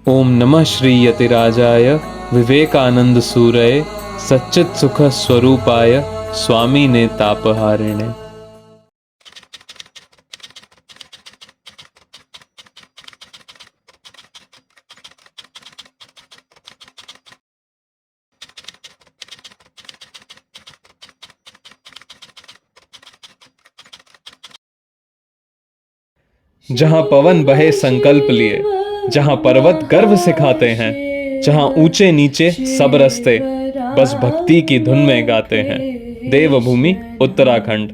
ओम नमः श्री यतिराजाय विवेकानंद सूरये सच्चित सुख स्वरूपाय स्वामी ने तापहारिणे। जहाँ पवन बहे संकल्प लिए, जहाँ पर्वत गर्व सिखाते हैं, जहाँ ऊंचे नीचे सब रस्ते बस भक्ति की धुन में गाते हैं। देवभूमि उत्तराखंड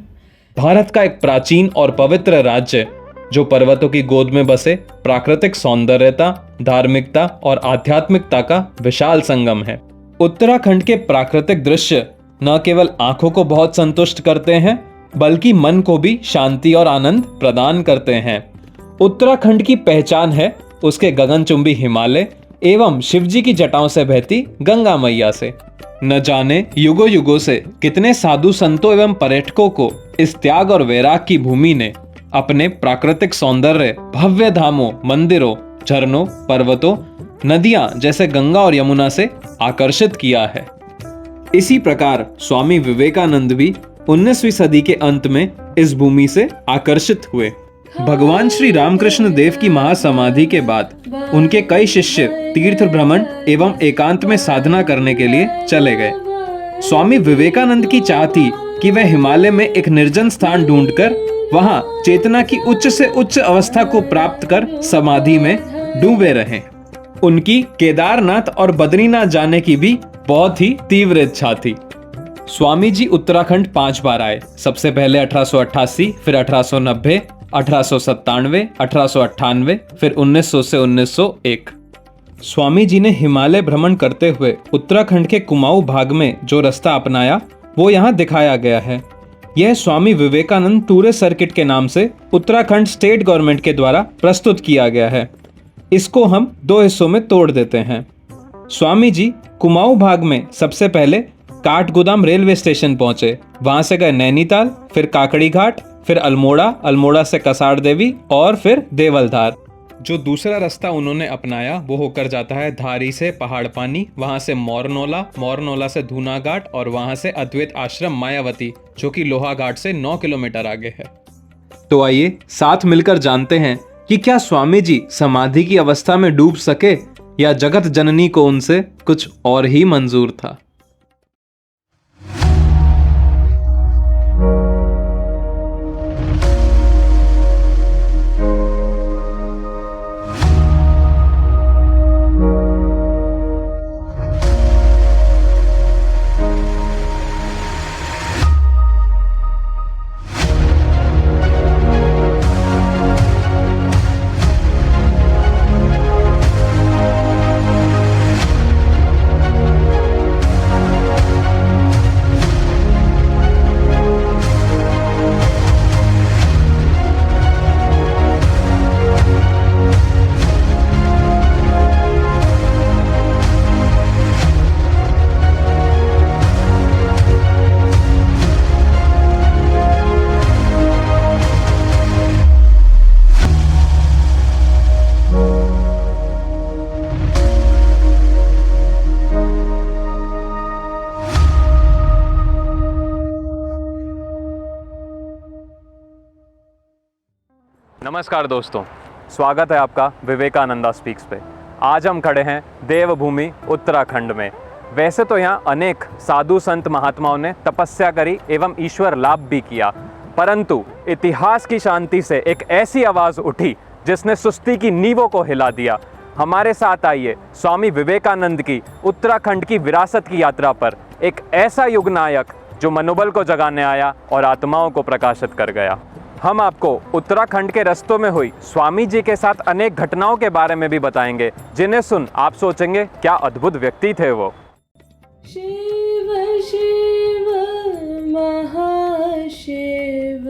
भारत का एक प्राचीन और पवित्र राज्य जो पर्वतों की गोद में बसे प्राकृतिक सौंदर्यता, धार्मिकता और आध्यात्मिकता का विशाल संगम है। उत्तराखंड के प्राकृतिक दृश्य न केवल आंखों को बहुत संतुष्ट करते हैं बल्कि मन को भी शांति और आनंद प्रदान करते हैं। उत्तराखंड की पहचान है उसके गगनचुंबी हिमालय एवं शिवजी की जटाओं से बहती गंगा मैया से। न जाने युगों युगों से कितने साधु संतों एवं पर्यटकों को इस त्याग और वैराग की भूमि ने अपने प्राकृतिक सौंदर्य, भव्य धामों, मंदिरों, झरनों, पर्वतों, नदियां जैसे गंगा और यमुना से आकर्षित किया है। इसी प्रकार स्वामी विवेकानंद भी 19वीं सदी के अंत में इस भूमि से आकर्षित हुए। भगवान श्री रामकृष्ण देव की महासमाधि के बाद उनके कई शिष्य तीर्थ भ्रमण एवं एकांत में साधना करने के लिए चले गए। स्वामी विवेकानंद की चाह थी कि वह हिमालय में एक निर्जन स्थान ढूंढकर वहां चेतना की उच्च से उच्च अवस्था को प्राप्त कर समाधि में डूबे रहें। उनकी केदारनाथ और बद्रीनाथ जाने की भी बहुत ही तीव्र इच्छा थी। स्वामी जी उत्तराखंड 5 बार आए। सबसे पहले 1888, फिर 1890, 1897, 1898, फिर 1900 से 1901। स्वामी जी ने हिमालय भ्रमण करते हुए उत्तराखंड के कुमाऊं भाग में जो रास्ता अपनाया वो यहाँ दिखाया गया है। यह स्वामी विवेकानंद टूरिस्ट सर्किट के नाम से उत्तराखंड स्टेट गवर्नमेंट के द्वारा प्रस्तुत किया गया है। इसको हम 2 हिस्सों में तोड़ देते हैं। स्वामी जी कुमाऊं भाग में सबसे पहले काठगोदाम रेलवे स्टेशन पहुंचे। वहां से गए नैनीताल, फिर काकड़ी घाट, फिर अल्मोड़ा, अल्मोड़ा से कसार देवी और फिर देवलधार। जो दूसरा रास्ता उन्होंने अपनाया वो होकर जाता है धारी से पहाड़ पानी, वहां से मोरनोला, मोरनोला से धूना घाट और वहां से अद्वैत आश्रम मायावती जो कि लोहा घाट से 9 किलोमीटर आगे है। तो आइए साथ मिलकर जानते हैं कि क्या स्वामी जी समाधि की अवस्था में डूब सके या जगत जननी को उनसे कुछ और ही मंजूर था। नमस्कार दोस्तों, स्वागत है आपका विवेकानंदा स्पीक्स पे। आज हम खड़े हैं देवभूमि उत्तराखंड में। वैसे तो यहाँ अनेक साधु संत महात्माओं ने तपस्या करी एवं ईश्वर लाभ भी किया, परंतु इतिहास की शांति से एक ऐसी आवाज़ उठी जिसने सुस्ती की नींवों को हिला दिया। हमारे साथ आइए स्वामी विवेकानंद की उत्तराखंड की विरासत की यात्रा पर, एक ऐसा युग नायक जो मनोबल को जगाने आया और आत्माओं को प्रकाशित कर गया। हम आपको उत्तराखंड के रास्तों में हुई स्वामी जी के साथ अनेक घटनाओं के बारे में भी बताएंगे, जिन्हें सुन आप सोचेंगे क्या अद्भुत व्यक्ति थे वो। शिव शिव महाशिव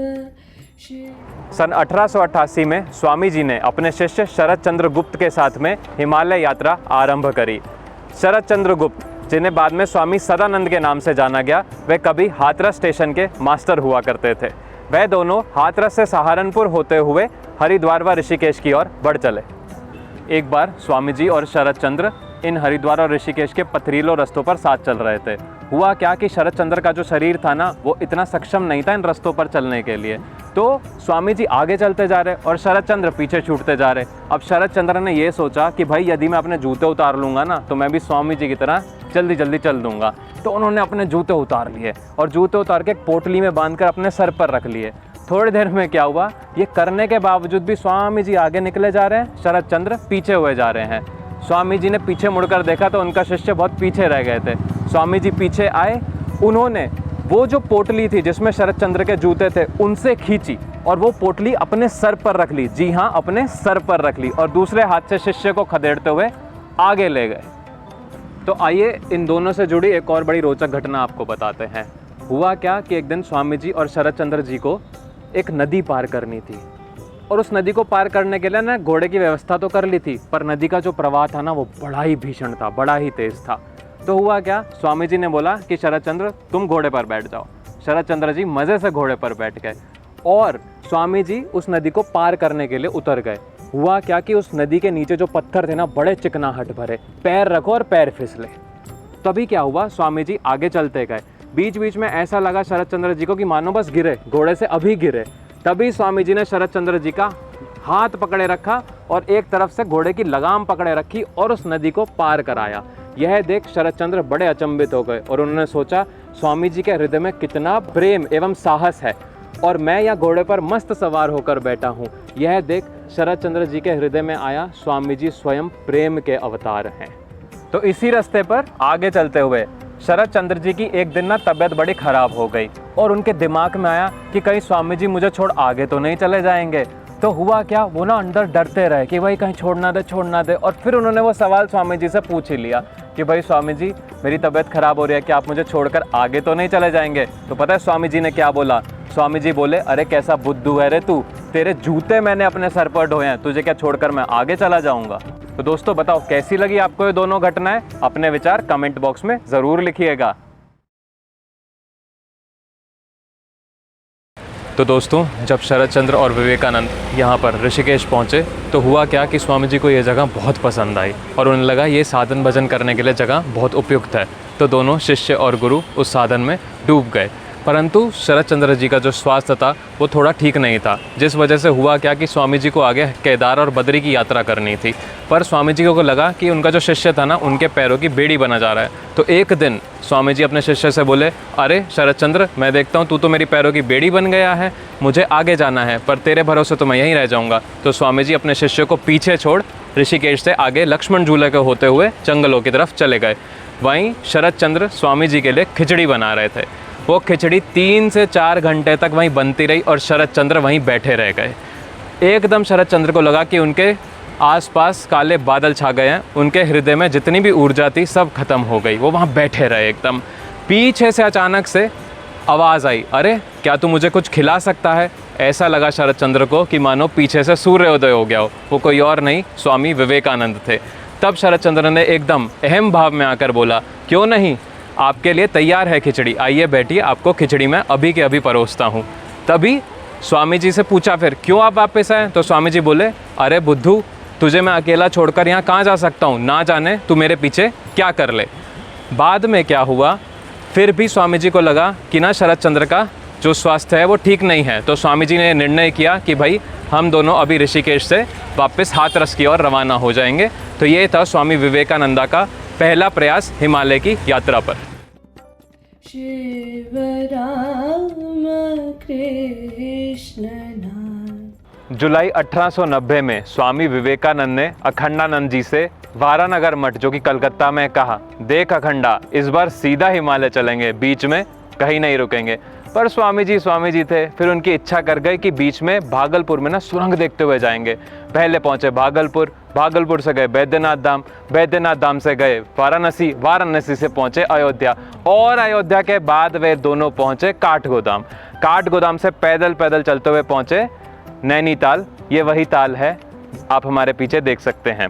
शिव। सन 1888 में स्वामी जी ने अपने शिष्य शरद चंद्र गुप्त के साथ में हिमालय यात्रा आरंभ करी। शरद चंद्र गुप्त, जिन्हें बाद में स्वामी सदानंद के नाम से जाना गया, वे कभी हाथरस स्टेशन के मास्टर हुआ करते थे। वह दोनों हाथरस से सहारनपुर होते हुए हरिद्वार व ऋषिकेश की ओर बढ़ चले। एक बार स्वामी जी और शरद चंद्र इन हरिद्वार और ऋषिकेश के पथरीलों रस्तों पर साथ चल रहे थे। हुआ क्या कि शरद चंद्र का जो शरीर था ना, वो इतना सक्षम नहीं था इन रस्तों पर चलने के लिए। तो स्वामी जी आगे चलते जा रहे और शरद चंद्र पीछे छूटते जा रहे। अब शरद चंद्र ने ये सोचा कि भाई यदि मैं अपने जूते उतार लूँगा ना, तो मैं भी स्वामी जी की तरह जल्दी जल्दी चल दूँगा। तो उन्होंने अपने जूते उतार लिए और जूते उतार के एक पोटली में बांधकर अपने सर पर रख लिए। थोड़ी देर में क्या हुआ, ये करने के बावजूद भी स्वामी जी आगे निकले जा रहे हैं, शरद चंद्र पीछे हुए जा रहे हैं। स्वामी जी ने पीछे मुड़कर देखा तो उनका शिष्य बहुत पीछे रह गए थे। स्वामी जी पीछे आए, उन्होंने वो जो पोटली थी जिसमें शरद चंद्र के जूते थे उनसे खींची और वो पोटली अपने सर पर रख ली। जी हाँ, अपने सर पर रख ली और दूसरे हाथ से शिष्य को खदेड़ते हुए आगे ले गए। तो आइए इन दोनों से जुड़ी एक और बड़ी रोचक घटना आपको बताते हैं। हुआ क्या कि एक दिन स्वामी जी और शरद चंद्र जी को एक नदी पार करनी थी और उस नदी को पार करने के लिए ना घोड़े की व्यवस्था तो कर ली थी, पर नदी का जो प्रवाह था ना वो बड़ा ही भीषण था, बड़ा ही तेज था। तो हुआ क्या, स्वामी जी ने बोला कि शरद चंद्र तुम घोड़े पर बैठ जाओ। शरद चंद्र जी मज़े से घोड़े पर बैठ गए और स्वामी जी उस नदी को पार करने के लिए उतर गए। हुआ क्या कि उस नदी के नीचे जो पत्थर थे ना, बड़े चिकनाहट भरे, पैर रखो और पैर फिसले। तभी क्या हुआ, स्वामी जी आगे चलते गए। बीच बीच में ऐसा लगा शरद चंद्र जी को कि मानो बस गिरे, घोड़े से अभी गिरे। तभी स्वामी जी ने शरद चंद्र जी का हाथ पकड़े रखा और एक तरफ से घोड़े की लगाम पकड़े रखी और उस नदी को पार कराया। यह देख शरद चंद्र बड़े अचंभित हो गए और उन्होंने सोचा स्वामी जी के हृदय में कितना प्रेम एवं साहस है और मैं यहाँ घोड़े पर मस्त सवार होकर बैठा हूँ। यह देख शरद चंद्र जी के हृदय में आया स्वामी जी स्वयं प्रेम के अवतार हैं। तो इसी रास्ते पर आगे चलते हुए शरद चंद्र जी की एक दिन ना तबीयत बड़ी खराब हो गई और उनके दिमाग में आया कि कहीं स्वामी जी मुझे छोड़ आगे तो नहीं चले जाएंगे। तो हुआ क्या, वो ना अंदर डरते रहे कि भाई कहीं छोड़ना दे। और फिर उन्होंने वो सवाल स्वामी जी से पूछ ही लिया कि भाई स्वामी जी मेरी तबीयत खराब हो रही है, क्या आप मुझे छोड़कर आगे तो नहीं चले जाएंगे। तो पता है स्वामी जी ने क्या बोला, स्वामी जी बोले अरे कैसा बुद्धू है रे तू, तेरे जूते मैंने अपने सर पर ढोए हैं, तुझे क्या छोड़कर मैं आगे चला जाऊंगा। तो दोस्तों बताओ कैसी लगी आपको ये दोनों घटनाएं, अपने विचार कमेंट बॉक्स में ज़रूर लिखिएगा। तो दोस्तों जब शरद चंद्र और विवेकानंद यहाँ पर ऋषिकेश पहुँचे तो हुआ क्या कि स्वामी जी को ये जगह बहुत पसंद आई और उन्हें लगा ये साधन भजन करने के लिए जगह बहुत उपयुक्त है। तो दोनों शिष्य और गुरु उस साधन में डूब गए। परंतु शरद चंद्र जी का जो स्वास्थ्य था वो थोड़ा ठीक नहीं था, जिस वजह से हुआ क्या कि स्वामी जी को आगे केदार और बद्री की यात्रा करनी थी। पर स्वामी जी को लगा कि उनका जो शिष्य था ना, उनके पैरों की बेड़ी बना जा रहा है। तो एक दिन स्वामी जी अपने शिष्य से बोले, अरे शरद चंद्र, मैं देखता हूँ तू तो मेरी पैरों की बेड़ी बन गया है, मुझे आगे जाना है, पर तेरे भरोसे तो मैं यहीं रह जाऊँगा। तो स्वामी जी अपने शिष्य को पीछे छोड़ ऋषिकेश से आगे लक्ष्मण झूले के होते हुए जंगलों की तरफ चले गए। वहीं शरद चंद्र स्वामी जी के लिए खिचड़ी बना रहे थे। वो खिचड़ी 3 से 4 घंटे तक वहीं बनती रही और शरद चंद्र वहीं बैठे रह गए। एकदम शरद चंद्र को लगा कि उनके आसपास काले बादल छा गए हैं, उनके हृदय में जितनी भी ऊर्जा थी सब खत्म हो गई। वो वहाँ बैठे रहे एकदम। पीछे से अचानक से आवाज़ आई, अरे क्या तू मुझे कुछ खिला सकता है। ऐसा लगा शरद चंद्र को कि मानो पीछे से सूर्योदय हो गया हो। वो कोई और नहीं, स्वामी विवेकानंद थे। तब शरद चंद्र ने एकदम अहम भाव में आकर बोला, क्यों नहीं, आपके लिए तैयार है खिचड़ी, आइए बैठिए, आपको खिचड़ी मैं अभी के अभी परोसता हूँ। तभी स्वामी जी से पूछा, फिर क्यों आप वापस आए। तो स्वामी जी बोले, अरे बुद्धू, तुझे मैं अकेला छोड़कर यहाँ कहाँ जा सकता हूँ, ना जाने तू मेरे पीछे क्या कर ले। बाद में क्या हुआ, फिर भी स्वामी जी को लगा कि ना शरद चंद्र का जो स्वास्थ्य है वो ठीक नहीं है। तो स्वामी जी ने निर्णय किया कि भाई हम दोनों अभी ऋषिकेश से वापस हाथरस की ओर रवाना हो जाएंगे। तो ये था स्वामी विवेकानंदा का पहला प्रयास हिमालय की यात्रा पर। शिव राम कृष्ण नाम। जुलाई 1890 में स्वामी विवेकानंद ने अखंडानंद जी से वारानगर मठ जो कि कलकत्ता में कहा, देख अखंडा, इस बार सीधा हिमालय चलेंगे, बीच में कहीं नहीं रुकेंगे। पर स्वामी जी थे, फिर उनकी इच्छा कर गई कि बीच में भागलपुर में ना सुरंग देखते हुए जाएंगे। पहले पहुंचे भागलपुर, भागलपुर से गए बैद्यनाथ धाम, बैद्यनाथ धाम से गए वाराणसी, वाराणसी से पहुंचे अयोध्या और अयोध्या के बाद वे दोनों पहुंचे काठगोदाम। काठगोदाम से पैदल पैदल चलते हुए पहुंचे नैनीताल। ये वही ताल है, आप हमारे पीछे देख सकते हैं।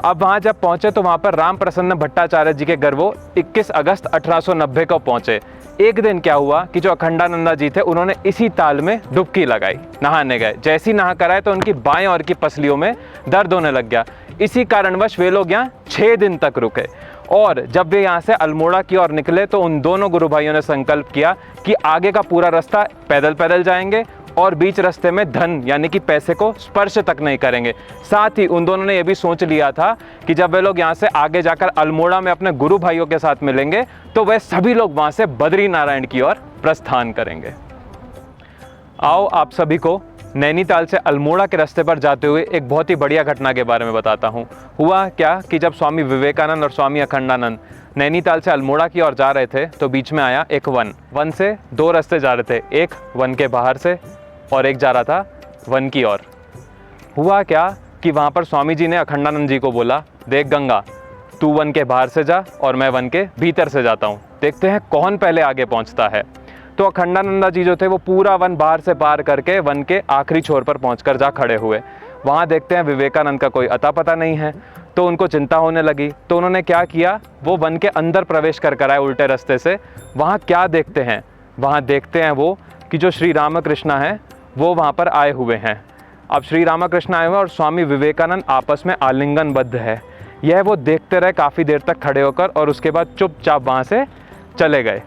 अब वहाँ जब पहुँचे तो वहाँ पर राम प्रसन्न भट्टाचार्य जी के घर वो 21 अगस्त 1890 को पहुँचे। एक दिन क्या हुआ कि जो अखंडानंदा जी थे उन्होंने इसी ताल में डुबकी लगाई, नहाने गए। जैसी नहा कर आए तो उनकी बाएं और की पसलियों में दर्द होने लग गया। इसी कारणवश वे लोग यहाँ 6 दिन तक रुके और जब वे यहाँ से अल्मोड़ा की ओर निकले तो उन दोनों गुरु भाइयों ने संकल्प किया कि आगे का पूरा रास्ता पैदल पैदल जाएंगे और बीच रास्ते में धन यानी कि पैसे को स्पर्श तक नहीं करेंगे। साथ ही उन दोनों ने यह भी सोच लिया था कि जब वे लोग यहाँ से आगे जाकर अल्मोड़ा में अपने गुरु भाइयों के साथ मिलेंगे तो वे सभी लोग वहाँ से बद्री नारायण की ओर प्रस्थान करेंगे। आओ आप सभी को नैनीताल से अल्मोड़ा के रास्ते पर जाते हुए एक बहुत ही बढ़िया घटना के बारे में बताता हूँ। हुआ क्या कि जब स्वामी विवेकानंद और स्वामी अखंडानंद नैनीताल से अल्मोड़ा की ओर जा रहे थे तो बीच में आया एक वन से 2 रास्ते जा रहे थे, एक वन के बाहर से और एक जा रहा था वन की ओर। हुआ क्या कि वहाँ पर स्वामी जी ने अखंडानंद जी को बोला, देख गंगा, तू वन के बाहर से जा और मैं वन के भीतर से जाता हूँ, देखते हैं कौन पहले आगे पहुँचता है। तो अखंडानंदा जी जो थे वो पूरा वन बाहर से पार करके वन के आखिरी छोर पर पहुँचकर जा खड़े हुए। वहाँ देखते हैं विवेकानंद का कोई अता पता नहीं है, तो उनको चिंता होने लगी। तो उन्होंने क्या किया, वो वन के अंदर प्रवेश कर आए उल्टे रास्ते से। वहाँ क्या देखते हैं, वहाँ देखते हैं वो कि जो श्री रामकृष्ण हैं वो वहाँ पर आए हुए हैं। अब श्री रामकृष्ण आए हुए और स्वामी विवेकानंद आपस में आलिंगनबद्ध है। यह वो देखते रहे काफ़ी देर तक खड़े होकर और उसके बाद चुपचाप वहाँ से चले गए।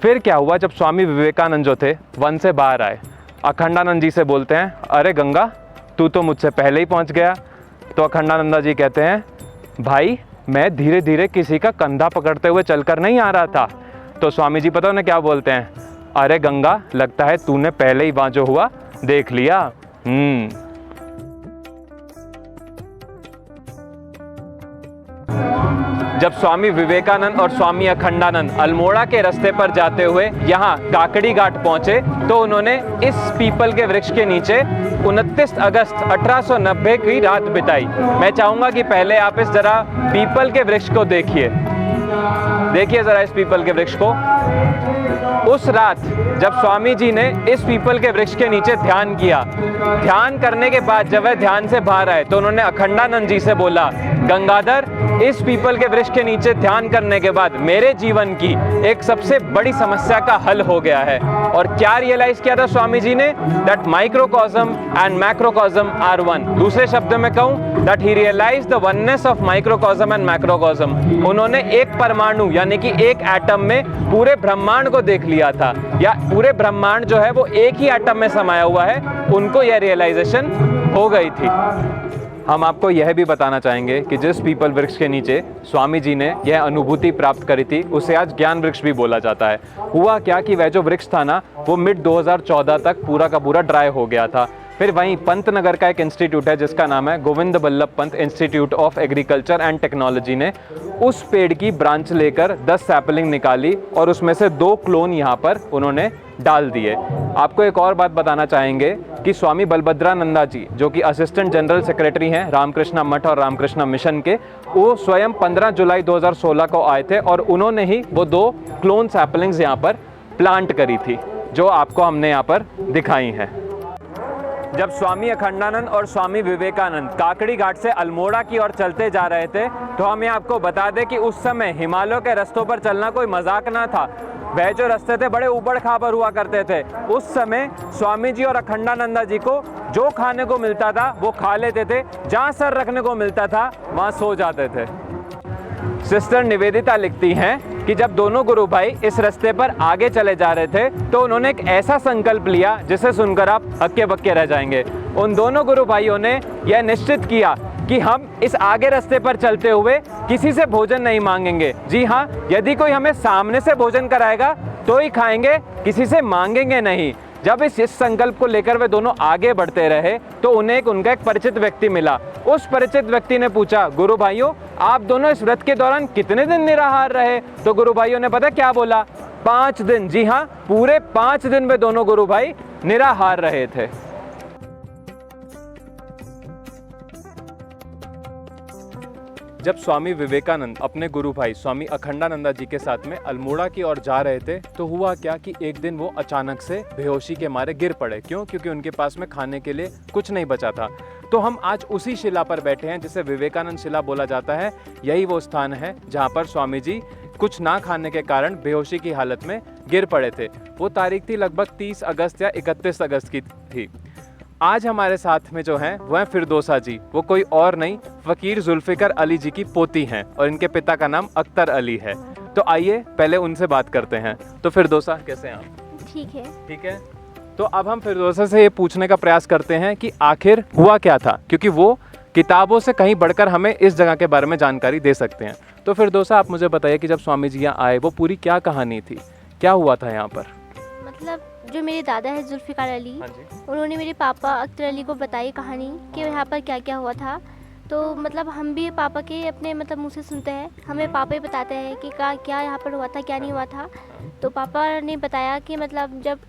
फिर क्या हुआ, जब स्वामी विवेकानंद जो थे वन से बाहर आए, अखंडानंद जी से बोलते हैं, अरे गंगा, तू तो मुझसे पहले ही पहुँच गया। तो अखंडानंदा जी कहते हैं, भाई मैं धीरे धीरे किसी का कंधा पकड़ते हुए चलकर नहीं आ रहा था। तो स्वामी जी पता उन्हें क्या बोलते हैं, अरे गंगा, लगता है तूने पहले ही वहाँ जो हुआ देख लिया। जब स्वामी विवेकानंद और स्वामी अखंडानंद अल्मोड़ा के रास्ते पर जाते हुए यहाँ काकड़ी घाट पहुँचे तो उन्होंने इस पीपल के वृक्ष के नीचे 29 अगस्त 1890 की रात बिताई। मैं चाहूँगा कि पहले आप इस जरा पीपल के वृक्ष को देखिए ज़रा इस पीपल के वृक्ष को। उस रात जब स्वामी जी ने इस पीपल के वृक्ष के नीचे ध्यान किया, ध्यान करने के बाद जब वह ध्यान से बाहर आए तो उन्होंने अखंडानंद जी से बोला, गंगाधर, इस पीपल के वृक्ष के नीचे ध्यान करने के बाद मेरे जीवन की एक सबसे बड़ी समस्या का हल हो गया है। और क्या रियलाइज किया था स्वामी जी ने, that microcosm and macrocosm are one. दूसरे शब्द में कहूं, that he realize the oneness of microcosm and macrocosm. उन्होंने एक परमाणु यानी कि एक एटम में पूरे ब्रह्मांड को देख लिया था, या पूरे ब्रह्मांड जो है वो एक ही एटम में समाया हुआ है। उनको यह रियलाइजेशन हो गई थी। हम आपको यह भी बताना चाहेंगे कि जिस पीपल वृक्ष के नीचे स्वामी जी ने यह अनुभूति प्राप्त करी थी उसे आज ज्ञान वृक्ष भी बोला जाता है। हुआ क्या कि वह जो वृक्ष था ना, वो मिड 2014 तक पूरा का पूरा ड्राई हो गया था। फिर वहीं पंतनगर का एक इंस्टीट्यूट है जिसका नाम है Govind Ballabh Pant institute of agriculture and technology ने उस पेड़ की ब्रांच लेकर 10 सैपलिंग निकाली और उसमें से 2 क्लोन यहाँ पर उन्होंने डाल दिए। आपको एक और बात बताना चाहेंगे कि स्वामी बलभद्रानंदा जी जो कि असिस्टेंट जनरल सेक्रेटरी हैं रामकृष्ण मठ और रामकृष्ण मिशन के, वो स्वयं 15 जुलाई 2016 को आए थे और उन्होंने ही वो 2 क्लोन सैपलिंग्स यहाँ पर प्लांट करी थी जो आपको हमने यहाँ पर दिखाई हैं। जब स्वामी अखंडानंद और स्वामी विवेकानंद काकड़ी घाट से अल्मोड़ा की ओर चलते जा रहे थे तो हमें आपको बता दें कि उस समय हिमालयों के रास्तों पर चलना कोई मजाक ना था। वह जो रास्ते थे बड़े ऊबड़ खाबड़ हुआ करते थे। उस समय स्वामी जी और अखंडानंदा जी को जो खाने को मिलता था वो खा लेते थे, जहाँ सर रखने को मिलता था वहाँ सो जाते थे। सिस्टर निवेदिता लिखती हैं कि जब दोनों गुरु भाई इस रास्ते पर आगे चले जा रहे थे तो उन्होंने एक ऐसा संकल्प लिया जिसे सुनकर आप हक्के बक्के रह जाएंगे। उन दोनों गुरु भाइयों ने यह निश्चित किया कि हम इस आगे रास्ते पर चलते हुए किसी से भोजन नहीं मांगेंगे। जी हाँ, यदि कोई हमें सामने से भोजन कराएगा तो ही खाएंगे, किसी से मांगेंगे नहीं। जब इस संकल्प को लेकर वे दोनों आगे बढ़ते रहे तो उन्हें उनका एक परिचित व्यक्ति मिला। उस परिचित व्यक्ति ने पूछा, गुरु भाइयों आप दोनों इस व्रत के दौरान कितने दिन निराहार रहे? तो गुरु भाइयों ने पता क्या बोला, 5 दिन। जी हाँ, पूरे 5 दिन वे दोनों गुरु भाई निराहार रहे थे। जब स्वामी विवेकानंद अपने गुरु भाई स्वामी अखंडानंदा जी के साथ में अल्मोड़ा की ओर जा रहे थे तो हुआ क्या कि एक दिन वो अचानक से बेहोशी के मारे गिर पड़े। क्यों? क्योंकि उनके पास में खाने के लिए कुछ नहीं बचा था। तो हम आज उसी शिला पर बैठे हैं जिसे विवेकानंद शिला बोला जाता है। यही वो स्थान है जहाँ पर स्वामी जी कुछ ना खाने के कारण बेहोशी की हालत में गिर पड़े थे। वो तारीख थी लगभग 30 अगस्त या 31 अगस्त की थी। आज हमारे साथ में जो हैं वह फिरदौसा जी, वो कोई और नहीं फ़कीर जुल्फ़िकार अली जी की पोती हैं और इनके पिता का नाम अख्तर अली है। तो आइए पहले उनसे बात करते हैं। तो फिरदौसा, कैसे हैं आप? ठीक है। ठीक है। तो अब हम फिरदौसा से ये पूछने का प्रयास करते हैं कि आखिर हुआ क्या था, क्योंकि वो किताबों से कहीं बढ़कर हमें इस जगह के बारे में जानकारी दे सकते हैं। तो फिरदौसा, आप मुझे बताइए कि जब स्वामी जी यहाँ आए वो पूरी क्या कहानी थी, क्या हुआ था यहाँ पर? मतलब जो मेरे दादा है जुल्फ़िकार अली, हाँ जी। उन्होंने मेरे पापा अख्तर अली को बताई कहानी कि यहाँ पर क्या क्या हुआ था। तो मतलब हम भी पापा के अपने मतलब मुँह से सुनते हैं, हमें पापा ही बताते हैं कि क्या यहाँ पर हुआ था, क्या नहीं हुआ था। तो पापा ने बताया कि मतलब जब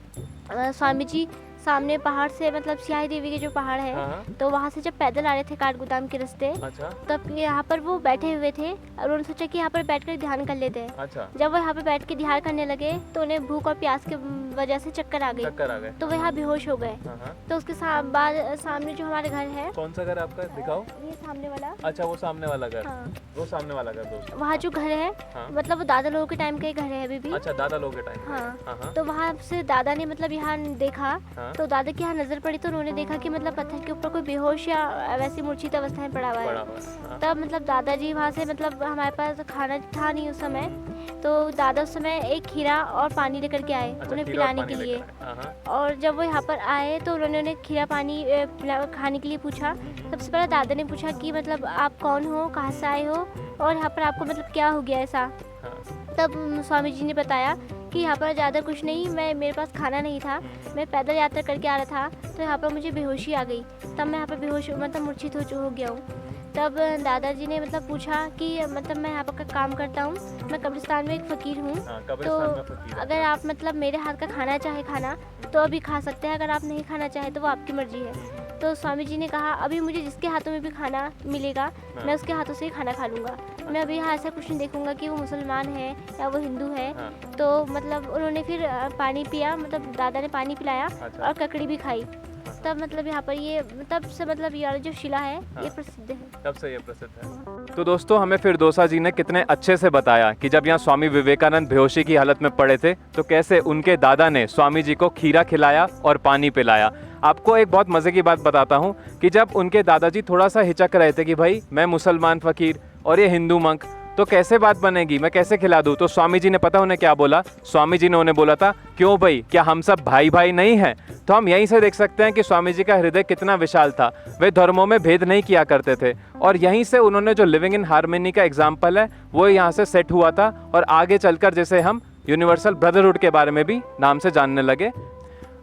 स्वामी जी सामने पहाड़ से, मतलब सियाही देवी के जो पहाड़ है, हाँ। तो वहाँ से जब पैदल आ रहे थे काठगोदाम के रास्ते, अच्छा। तब यहाँ पर वो बैठे हुए थे और उन्होंने सोचा कि यहाँ पर बैठकर ध्यान कर लेते हैं। अच्छा। जब वो यहाँ पे बैठ के ध्यान करने लगे तो उन्हें भूख और प्यास की वजह से चक्कर आ गई, चक्कर आ गए। तो वो यहाँ बेहोश हो गए। हाँ। तो उसके बाद सामने जो हमारे घर है, कौन सा घर आपका, दिखाओ। ये सामने वाला, अच्छा, वो सामने वाला घर। हाँ, वो सामने वाला घर दोस्तों। वहाँ जो घर है, हाँ। मतलब वो दादा लोगों के टाइम का ही घर है अभी भी। अच्छा, दादा लोग के टाइम। हाँ। तो वहाँ से दादा ने मतलब यहाँ देखा, हाँ। तो दादा की यहाँ नज़र पड़ी तो उन्होंने देखा कि मतलब पत्थर के ऊपर कोई बेहोश या वैसी मूर्छित अवस्था में पड़ा हुआ है। हाँ। तब मतलब दादाजी वहाँ से, मतलब हमारे पास खाना था नहीं उस समय, तो दादा उस समय एक खीरा और पानी लेकर के आए उन्हें पिलाने के लिए। और जब वो यहाँ पर आए तो उन्होंने खीरा पानी खाने के लिए पूछा। सबसे पहले दादा ने पूछा कि मतलब आप कौन हो, कहाँ से आए हो और यहाँ पर आपको मतलब क्या हो गया ऐसा। तब स्वामी जी ने बताया कि यहाँ पर ज़्यादा कुछ नहीं, मेरे पास खाना नहीं था, मैं पैदल यात्रा करके आ रहा था, तो यहाँ पर मुझे बेहोशी आ गई, तब मैं यहाँ पर बेहोश मतलब मूर्छित हो गया हूँ। तब दादाजी ने मतलब पूछा कि मतलब मैं यहाँ पर काम करता हूँ, मैं कब्रिस्तान में एक फ़कीर हूँ, तो अगर आप मतलब मेरे हाथ का खाना चाहे खाना तो अभी खा सकते हैं, अगर आप नहीं खाना चाहे तो वो आपकी मर्ज़ी है। तो स्वामी जी ने कहा अभी मुझे जिसके हाथों में भी खाना मिलेगा मैं उसके हाथों से ही खाना खा लूँगा, मैं अभी यहाँ ऐसा कुछ नहीं देखूँगा कि वो मुसलमान है या वो हिंदू है। तो मतलब उन्होंने फिर पानी पिया, मतलब दादा ने पानी पिलाया और ककड़ी भी खाई। तब मतलब यहाँ पर ये तब से मतलब ये जो शिला है ये प्रसिद्ध है, तब से ये प्रसिद्ध है। तो दोस्तों, हमें फिरदौसा जी ने कितने अच्छे से बताया कि जब यहाँ स्वामी विवेकानंद बेहोशी की हालत में पड़े थे तो कैसे उनके दादा ने स्वामी जी को खीरा खिलाया और पानी पिलाया। आपको एक बहुत मज़े की बात बताता हूँ कि जब उनके दादाजी थोड़ा सा हिचक रहे थे कि भाई मैं मुसलमान फ़कीर और ये हिंदू मंक, तो कैसे बात बनेगी, मैं कैसे खिला दूँ, तो स्वामी जी ने पता उन्हें क्या बोला? स्वामी जी ने उन्हें बोला था, क्यों भाई, क्या हम सब भाई भाई नहीं हैं? तो हम यहीं से देख सकते हैं कि स्वामी जी का हृदय कितना विशाल था। वे धर्मों में भेद नहीं किया करते थे और यहीं से उन्होंने जो लिविंग इन हार्मनी का एग्जाम्पल है वो यहाँ से सेट हुआ था और आगे चलकर जैसे हम यूनिवर्सल ब्रदरहुड के बारे में भी नाम से जानने लगे।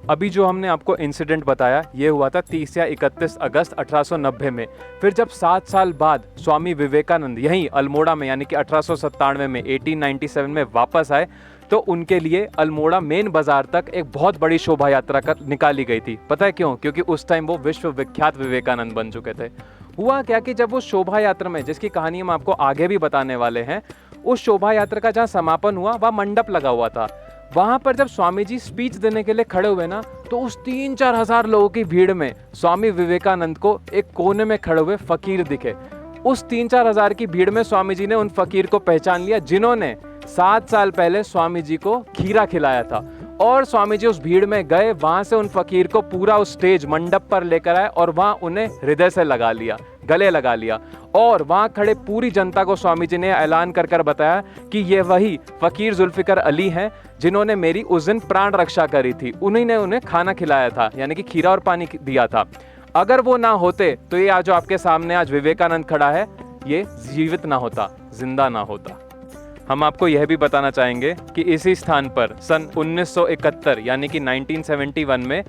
अभी जो हमने आपको इंसिडेंट बताया ये हुआ था 30 या 31 अगस्त 1890 में। फिर जब 7 साल बाद स्वामी विवेकानंद यहीं अल्मोड़ा में यानी कि 1897 में 1897 में वापस आए तो उनके लिए अल्मोड़ा मेन बाजार तक एक बहुत बड़ी शोभा यात्रा निकाली गई थी। पता है क्यों? क्योंकि उस टाइम वो विश्व विख्यात विवेकानंद बन चुके थे। हुआ क्या कि जब वो शोभा यात्रा में, जिसकी कहानी हम आपको आगे भी बताने वाले हैं, उस शोभा यात्रा का जहाँ समापन हुआ वहाँ मंडप लगा हुआ था। वहाँ पर जब स्वामी जी स्पीच देने के लिए खड़े हुए ना, तो उस 3-4 हज़ार लोगों की भीड़ में स्वामी विवेकानंद को एक कोने में खड़े हुए फकीर दिखे। उस 3-4 हज़ार की भीड़ में स्वामी जी ने उन फकीर को पहचान लिया जिन्होंने 7 साल पहले स्वामी जी को खीरा खिलाया था। और स्वामी जी उस भीड़ में गए, वहाँ से उन फकीर को पूरा उस स्टेज मंडप पर लेकर आए और वहाँ उन्हें हृदय से लगा लिया, गले लगा लिया। और वहाँ खड़े पूरी जनता को स्वामी जी ने ऐलान कर बताया कि ये वही फ़कीर जुल्फ़िकार अली हैं जिन्होंने मेरी उस दिन प्राण रक्षा करी थी, उन्हीं ने उन्हें खाना खिलाया था, यानी कि खीरा और पानी दिया था। अगर वो ना होते तो ये आज जो आपके सामने आज विवेकानंद खड़ा है ये जीवित ना होता, जिंदा ना होता। हम आपको यह भी बताना चाहेंगे कि इसी स्थान पर सन 1971 यानी कि 1971 में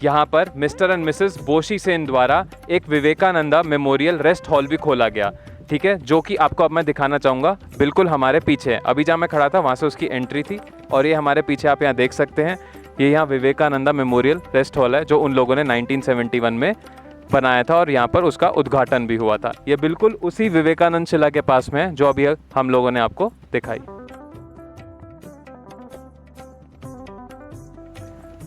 यहाँ पर मिस्टर एंड मिसेस बोशी सेन द्वारा एक विवेकानंदा मेमोरियल रेस्ट हॉल भी खोला गया, ठीक है, जो कि आपको अब मैं दिखाना चाहूँगा। बिल्कुल हमारे पीछे है, अभी जहाँ मैं खड़ा था वहाँ से उसकी एंट्री थी और ये हमारे पीछे आप यहाँ देख सकते हैं, ये यहाँ विवेकानंदा मेमोरियल रेस्ट हॉल है जो उन लोगों ने 1971 में बनाया था और यहाँ पर उसका उद्घाटन भी हुआ था। ये बिल्कुल उसी विवेकानंद शिला के पास में है जो अभी हम लोगों ने आपको दिखाई।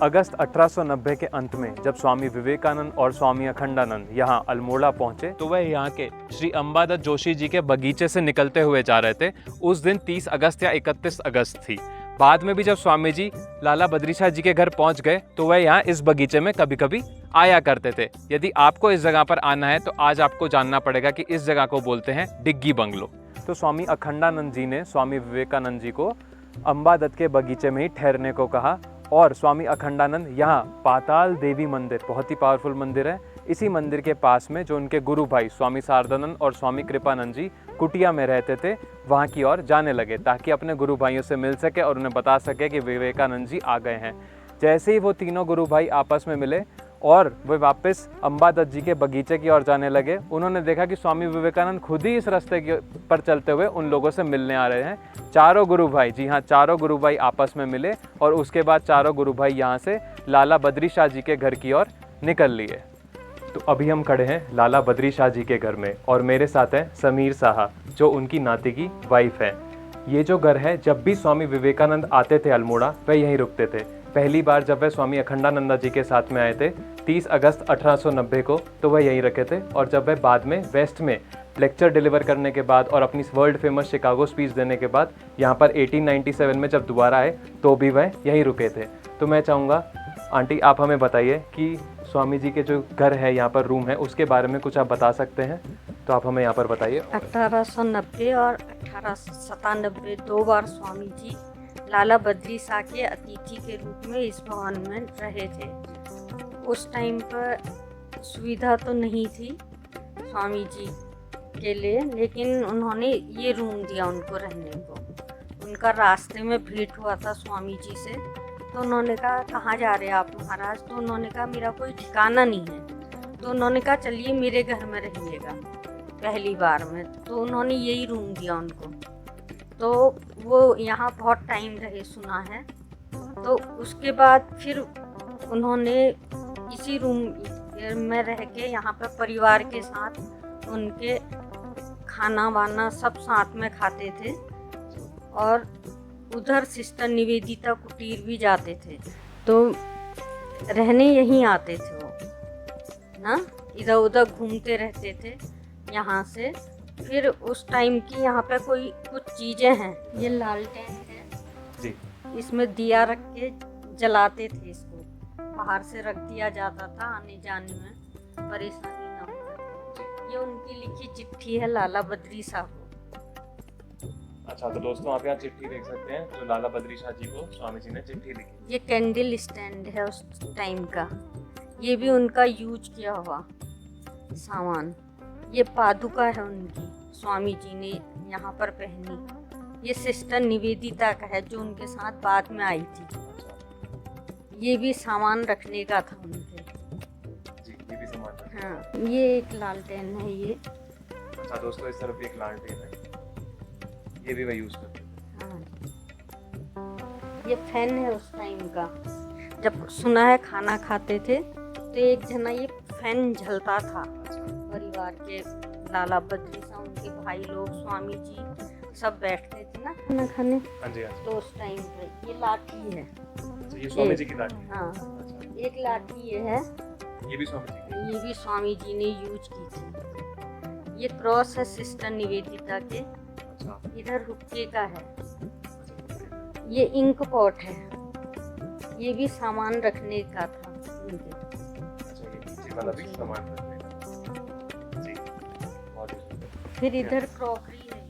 अगस्त 1890 के अंत में जब स्वामी विवेकानंद और स्वामी अखंडानंद यहाँ अल्मोड़ा पहुंचे तो वह यहाँ के श्री अंबादत्त जोशी जी के बगीचे से निकलते हुए जा रहे थे। उस दिन 30 अगस्त या 31 अगस्त थी। बाद में भी जब स्वामी जी लाला बद्री शाह जी के घर पहुंच गए तो वह यहाँ इस बगीचे में कभी कभी आया करते थे। यदि आपको इस जगह पर आना है तो आज आपको जानना पड़ेगा कि इस जगह को बोलते हैं डिग्गी बंगलो। तो स्वामी अखंडानंद जी ने स्वामी विवेकानंद जी को अंबादत्त के बगीचे में ही ठहरने को कहा और स्वामी अखंडानंद यहाँ पाताल देवी मंदिर, बहुत ही पावरफुल मंदिर है, इसी मंदिर के पास में जो उनके गुरु भाई स्वामी शारदानंद और स्वामी कृपानंद जी कुटिया में रहते थे वहाँ की ओर जाने लगे ताकि अपने गुरु भाइयों से मिल सके और उन्हें बता सके कि विवेकानंद जी आ गए हैं। जैसे ही वो तीनों गुरु भाई आपस में मिले और वे वापस अंबादत्त जी के बगीचे की ओर जाने लगे, उन्होंने देखा कि स्वामी विवेकानंद खुद ही इस रास्ते के पर चलते हुए उन लोगों से मिलने आ रहे हैं। चारों गुरु भाई, जी हाँ, चारों गुरु भाई आपस में मिले और उसके बाद चारों गुरु भाई यहाँ से लाला बद्री शाह जी के घर की ओर निकल लिए। तो अभी हम खड़े हैं लाला बद्री शाह जी के घर में और मेरे साथ है समीर साहा जो उनकी नाती की वाइफ है। ये जो घर है, जब भी स्वामी विवेकानंद आते थे अल्मोड़ा वह यहीं रुकते थे। पहली बार जब वह स्वामी अखंडानंद जी के साथ में आए थे 30 अगस्त 1890 को तो वह यहीं रखे थे और जब वह बाद में वेस्ट में लेक्चर डिलीवर करने के बाद और अपनी वर्ल्ड फेमस शिकागो स्पीच देने के बाद यहाँ पर 1897 में जब दोबारा आए तो भी वह यहीं रुके थे। तो मैं चाहूँगा आंटी आप हमें बताइए कि स्वामी जी के जो घर है यहाँ पर रूम है उसके बारे में कुछ आप बता सकते हैं, तो आप हमें यहाँ पर बताइए। 1890 और 1897 दो बार स्वामी जी लाला बद्री शाह के अतिथि के रूप में इस भवन में रहे थे। उस टाइम पर सुविधा तो नहीं थी स्वामी जी के लिए, लेकिन उन्होंने ये रूम दिया उनको रहने को। उनका रास्ते में भेंट हुआ था स्वामी जी से, तो उन्होंने कहा कहाँ जा रहे हैं आप महाराज? तो उन्होंने कहा मेरा कोई ठिकाना नहीं है। तो उन्होंने कहा चलिए मेरे घर में रहिएगा पहली बार में। तो उन्होंने यही रूम दिया उनको, तो वो यहाँ बहुत टाइम रहे सुना है। तो उसके बाद फिर उन्होंने इसी रूम में रह के यहाँ पर परिवार के साथ उनके खाना वाना सब साथ में खाते थे और उधर सिस्टर निवेदिता कुटीर भी जाते थे। तो रहने यहीं आते थे वो ना, इधर उधर घूमते रहते थे यहाँ से। फिर उस टाइम की यहाँ पे कोई कुछ चीज़ें हैं, ये लालटेन है जी, इसमें दिया रख के जलाते थे। इसको बाहर से रख दिया जाता था, आने जाने में परेशानी ना हो। ये उनकी लिखी चिट्ठी है लाला बद्री शाह को। अच्छा, तो दोस्तों आप यहाँ चिट्ठी देख सकते हैं जो लाला बद्री शाह जी को स्वामी जी ने चिट्ठी लिखी। ये कैंडल स्टैंड है उस टाइम का, ये भी उनका यूज किया हुआ सामान। ये पादुका है उनकी, स्वामी जी ने यहाँ पर पहनी। ये सिस्टर निवेदिता का है जो उनके साथ बाद में आई थी। ये भी सामान रखने का था उनके जी, ये भी सामान है। हाँ, ये एक लालटेन है ये। अच्छा दोस्तों, इस तरफ एक लालटेन है, ये भी वह यूज करते हैं। हाँ, ये फैन है उस टाइम का। जब सुना है खाना खाते थे तो एक जना ये फैन झलता था। परिवार के लाला बद्री शाह, उनके भाई लोग, स्वामी जी सब बैठते थे ना खाना खाने। हाँ जी, हाँ जी। तो उस टाइम पे ये लाठी है। अच्छा, ये स्वामी जी की लाठी है। हाँ, अच्छा, एक लाठी ये है, ये भी स्वामी जी की। ये भी स्वामी जी ने यूज की थी। ये क्रॉस है सिस्टर निवेदिता के, अच्छा, इधर हुक्के का है। ये इंक पॉट है, ये भी सामान रखने का था उनके। अच्छा, ये पीछे वाला भी सामान रखने का। जी, बहुत ही सुंदर। फिर इधर क्रॉकरी है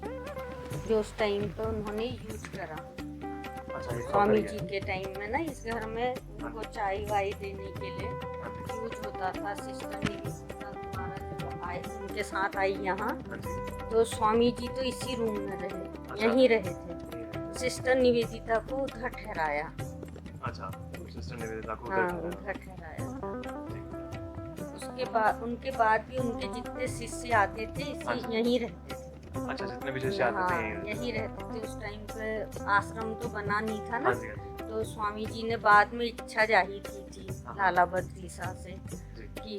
जो उस टाइम पे उन्होंने यूज करा अच्छा, ये स्वामी क्रॉकरी जी है। के टाइम में ना। इस घर में उनको चाय वाय देने के लिए यूज होता था। सिस्टर निवेदिता द्वारा जब आए उनके साथ आई यहाँ, हाँ जी, तो स्वामी जी तो इसी रूम में रहे, यहीं रहे थे। सिस्टर निवेदिता को उधर ठहराया। अच्छा, तो सिस्टर निवेदिता को हाँ, उधर उधर ठहराया। जी, उसके बाद उनके बाद भी उनके जितने शिष्य आते थे हाँ जी। यहीं रहते थे। अच्छा, जितने भी शिष्य आते हाँ, थे यहीं रहते थे। उस टाइम पे आश्रम तो बना नहीं था ना। हाँ जी, हाँ जी। तो स्वामी जी ने बाद में इच्छा जाहिर की थी हाँ। लाला बद्री शाह से जी। कि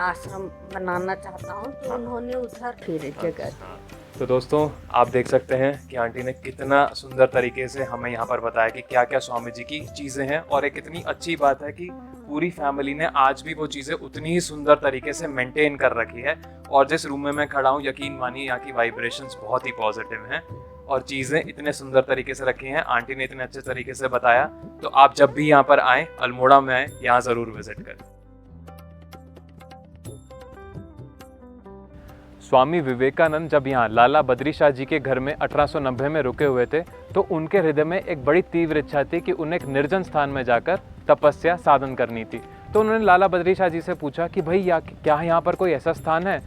आश्रम बनाना चाहता हूँ। तो हाँ। उन्होंने उधर फिर जगह दी। अच्छा, तो दोस्तों आप देख सकते हैं कि आंटी ने कितना सुंदर तरीके से हमें यहाँ पर बताया कि क्या क्या स्वामी जी की चीज़ें हैं, और एक इतनी अच्छी बात है कि पूरी फैमिली ने आज भी वो चीज़ें उतनी ही सुंदर तरीके से मेंटेन कर रखी है। और जिस रूम में मैं खड़ा हूँ, यकीन मानिए यहाँ की वाइब्रेशंस बहुत ही पॉजिटिव हैं और चीज़ें इतने सुंदर तरीके से रखी हैं। आंटी ने इतने अच्छे तरीके से बताया, तो आप जब भी यहाँ पर आएँ, अल्मोड़ा में आएँ, यहाँ ज़रूर विजिट करें। स्वामी विवेकानंद जब यहाँ लाला बद्री शाह जी के घर में 1890 में रुके हुए थे, तो उनके हृदय में एक बड़ी तीव्र इच्छा थी कि उन्हें एक निर्जन स्थान में जाकर तपस्या साधन करनी थी। तो उन्होंने लाला बद्री शाह जी से पूछा कि भाई क्या यहाँ पर कोई ऐसा स्थान है?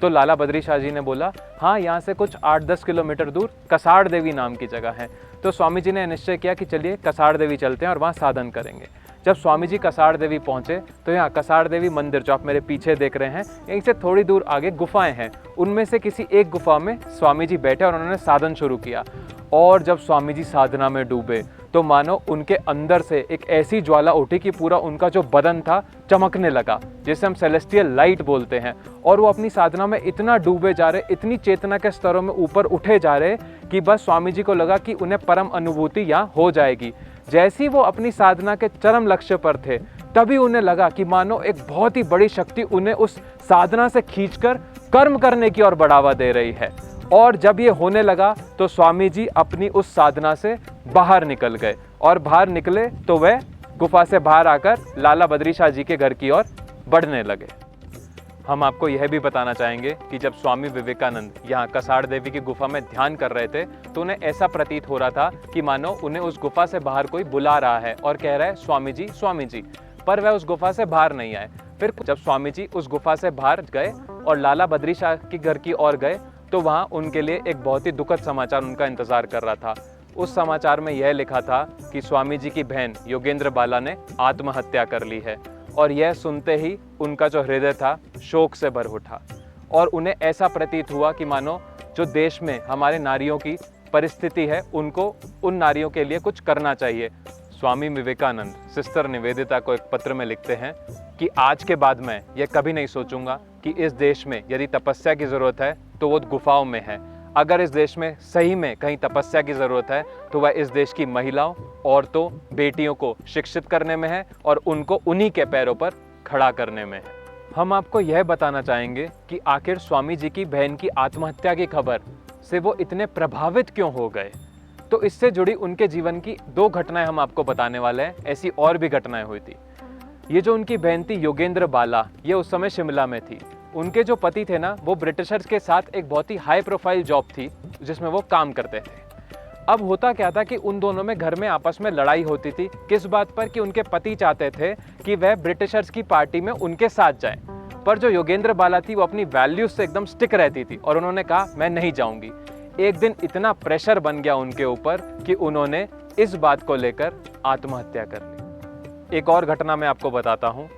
तो लाला बद्री शाह जी ने बोला, हाँ, यहाँ से कुछ 8-10 किलोमीटर दूर कसाड़ देवी नाम की जगह है। तो स्वामी जी ने निश्चय किया कि चलिए कसाड़ देवी चलते हैं और वहाँ साधन करेंगे। जब स्वामी जी कसाड़ देवी पहुँचे तो यहाँ कसाड़ देवी मंदिर, जो आप मेरे पीछे देख रहे हैं, यहीं से थोड़ी दूर आगे गुफाएं हैं। उनमें से किसी एक गुफा में स्वामी जी बैठे और उन्होंने साधन शुरू किया। और जब स्वामी जी साधना में डूबे तो मानो उनके अंदर से एक ऐसी ज्वाला उठी कि पूरा उनका जो बदन था चमकने लगा, जिसे हम सेलेस्टियल लाइट बोलते हैं। और वो अपनी साधना में इतना डूबे जा रहे, इतनी चेतना के स्तरों में ऊपर उठे जा रहे कि बस स्वामी जी को लगा कि उन्हें परम अनुभूति यहाँ हो जाएगी। जैसे ही वो अपनी साधना के चरम लक्ष्य पर थे, तभी उन्हें लगा कि मानो एक बहुत ही बड़ी शक्ति उन्हें उस साधना से खींचकर कर्म करने की ओर बढ़ावा दे रही है। और जब ये होने लगा तो स्वामी जी अपनी उस साधना से बाहर निकल गए, और बाहर निकले तो वह गुफा से बाहर आकर लाला बद्री शाह जी के घर की ओर बढ़ने लगे। हम आपको यह भी बताना चाहेंगे कि जब स्वामी विवेकानंद यहाँ कसाड़ देवी की गुफा में ध्यान कर रहे थे, तो उन्हें ऐसा प्रतीत हो रहा था कि मानो उन्हें उस गुफा से बाहर कोई बुला रहा है और कह रहा है स्वामी जी, स्वामी जी। पर वह उस गुफा से बाहर नहीं आए। फिर जब स्वामी जी उस गुफा से बाहर गए और लाला बद्री शाह के घर की ओर गए, तो वहाँ उनके लिए एक बहुत ही दुखद समाचार उनका इंतजार कर रहा था। उस समाचार में यह लिखा था कि स्वामी जी की बहन योगेंद्र बाला ने आत्महत्या कर ली है। और यह सुनते ही उनका जो हृदय था शोक से भर उठा, और उन्हें ऐसा प्रतीत हुआ कि मानो जो देश में हमारे नारियों की परिस्थिति है, उनको उन नारियों के लिए कुछ करना चाहिए। स्वामी विवेकानंद सिस्टर निवेदिता को एक पत्र में लिखते हैं कि आज के बाद मैं ये कभी नहीं सोचूंगा कि इस देश में यदि तपस्या की ज़रूरत है तो वो गुफाओं में है। अगर इस देश में सही में कहीं तपस्या की ज़रूरत है तो वह इस देश की महिलाओं, औरतों, बेटियों को शिक्षित करने में है और उनको उन्हीं के पैरों पर खड़ा करने में है। हम आपको यह बताना चाहेंगे कि आखिर स्वामी जी की बहन की आत्महत्या की खबर से वो इतने प्रभावित क्यों हो गए। तो इससे जुड़ी उनके जीवन की 2 घटनाएं हम आपको बताने वाले हैं। ऐसी और भी घटनाएं हुई थी। ये जो उनकी बहन थी योगेंद्र बाला, ये उस समय शिमला में थी। उनके जो पति थे ना, वो ब्रिटिशर्स के साथ एक बहुत ही हाई प्रोफाइल जॉब थी जिसमें वो काम करते थे। अब होता क्या था कि उन दोनों में घर में आपस में लड़ाई होती थी। किस बात पर? कि उनके पति चाहते थे कि वह ब्रिटिशर्स की पार्टी में उनके साथ जाएं, पर जो योगेंद्र बाला थी वो अपनी वैल्यूज से एकदम स्टिक रहती थी और उन्होंने कहा मैं नहीं जाऊंगी। एक दिन इतना प्रेशर बन गया उनके ऊपर कि उन्होंने इस बात को लेकर आत्महत्या कर ली। एक और घटना मैं आपको बताता हूँ।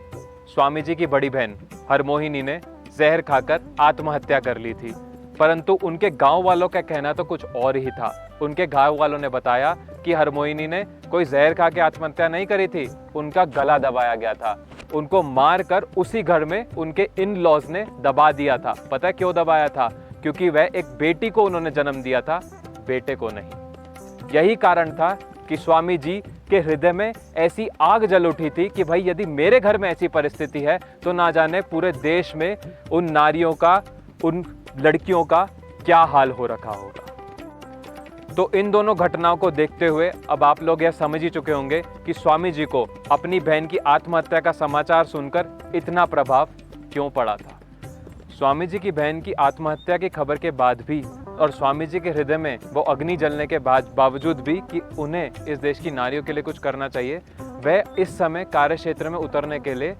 स्वामी जी की बड़ी बहन हरमोहिनी ने जहर खाकर आत्महत्या कर ली थी, परंतु उनके गांव वालों का कहना तो कुछ और ही था। उनके गांव वालों ने बताया कि हरमोहिनी ने कोई जहर खा के आत्महत्या नहीं करी थी, उनका गला दबाया गया था। उनको मार कर उसी घर में उनके इन लॉज ने दबा दिया था। पता है क्यों दबाया था? क्योंकि वह एक बेटी को उन्होंने जन्म दिया था, बेटे को नहीं। यही कारण था कि स्वामी जी के हृदय में ऐसी आग जल उठी थी कि भाई यदि मेरे घर में ऐसी परिस्थिति है तो ना जाने पूरे देश में उन नारियों का, उन लड़कियों का क्या हाल हो रखा होगा। तो इन दोनों घटनाओं को देखते हुए अब आप लोग यह समझ ही चुके होंगे कि स्वामी जी को अपनी बहन की आत्महत्या का समाचार सुनकर इतना प्रभाव क्यों पड़ा था। स्वामी जी की बहन की आत्महत्या की खबर के बाद भी और स्वामी जी के हृदय में वो अग्नि जलने के बावजूद भी कि उन्हें इस देश की नारियों के लिए कुछ करना चाहिए, वह इस समय कार्य क्षेत्र में उतरने के लिए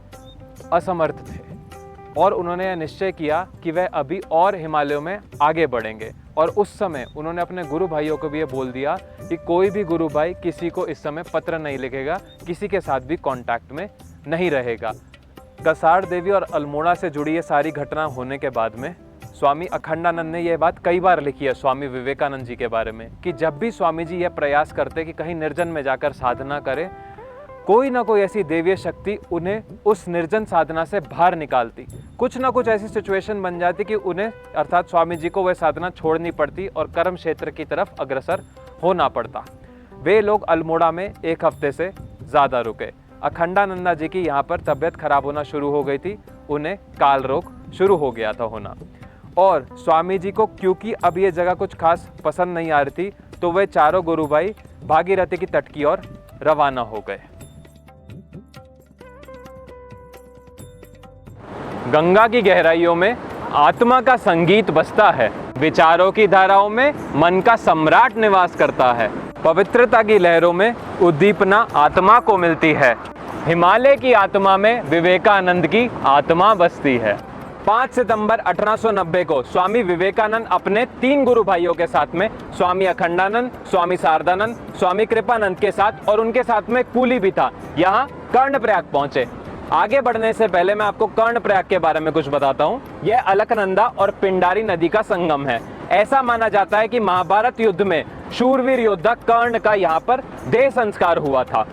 असमर्थ थे। और उन्होंने यह निश्चय किया कि वह अभी और हिमालयों में आगे बढ़ेंगे। और उस समय उन्होंने अपने गुरु भाइयों को भी ये बोल दिया कि कोई भी गुरु भाई किसी को इस समय पत्र नहीं लिखेगा, किसी के साथ भी कांटेक्ट में नहीं रहेगा। कसाड़ देवी और अल्मोड़ा से जुड़ी ये सारी घटना होने के बाद में स्वामी अखंडानंद ने यह बात कई बार लिखी है स्वामी विवेकानंद जी के बारे में कि जब भी स्वामी जी यह प्रयास करते कि कहीं निर्जन में जाकर साधना करें, कोई ना कोई ऐसी देवीय शक्ति उन्हें उस निर्जन साधना से बाहर निकालती। कुछ ना कुछ ऐसी सिचुएशन बन जाती कि उन्हें अर्थात स्वामी जी को वह साधना छोड़नी पड़ती और कर्म क्षेत्र की तरफ अग्रसर होना पड़ता। वे लोग अल्मोड़ा में 1 हफ्ते से ज़्यादा रुके। अखंडानंदा जी की यहाँ पर तबीयत खराब होना शुरू हो गई थी, उन्हें काल रोग शुरू हो गया था होना। और स्वामी जी को क्योंकि अब ये जगह कुछ खास पसंद नहीं आ रही थी, तो वे चारों गुरु भाई भागीरथी की तट की ओर रवाना हो गए। गंगा की गहराइयों में आत्मा का संगीत बजता है, विचारों की धाराओं में मन का सम्राट निवास करता है, पवित्रता की लहरों में उद्दीपना आत्मा को मिलती है, हिमालय की आत्मा में विवेकानंद की आत्मा बसती है। 5 सितंबर 1890 को स्वामी विवेकानंद अपने 3 गुरु भाइयों के साथ में स्वामी अखंडानंद, स्वामी शारदानंद, स्वामी कृपानंद के साथ और उनके साथ में कूली भी था, यहाँ कर्णप्रयाग पहुंचे। आगे बढ़ने से पहले मैं आपको कर्णप्रयाग के बारे में कुछ बताता हूँ। यह अलकनंदा और पिंडारी नदी का संगम है। ऐसा माना जाता है कि महाभारत युद्ध में शूरवीर योद्धा कर्ण का यहाँ पर देह संस्कार हुआ था।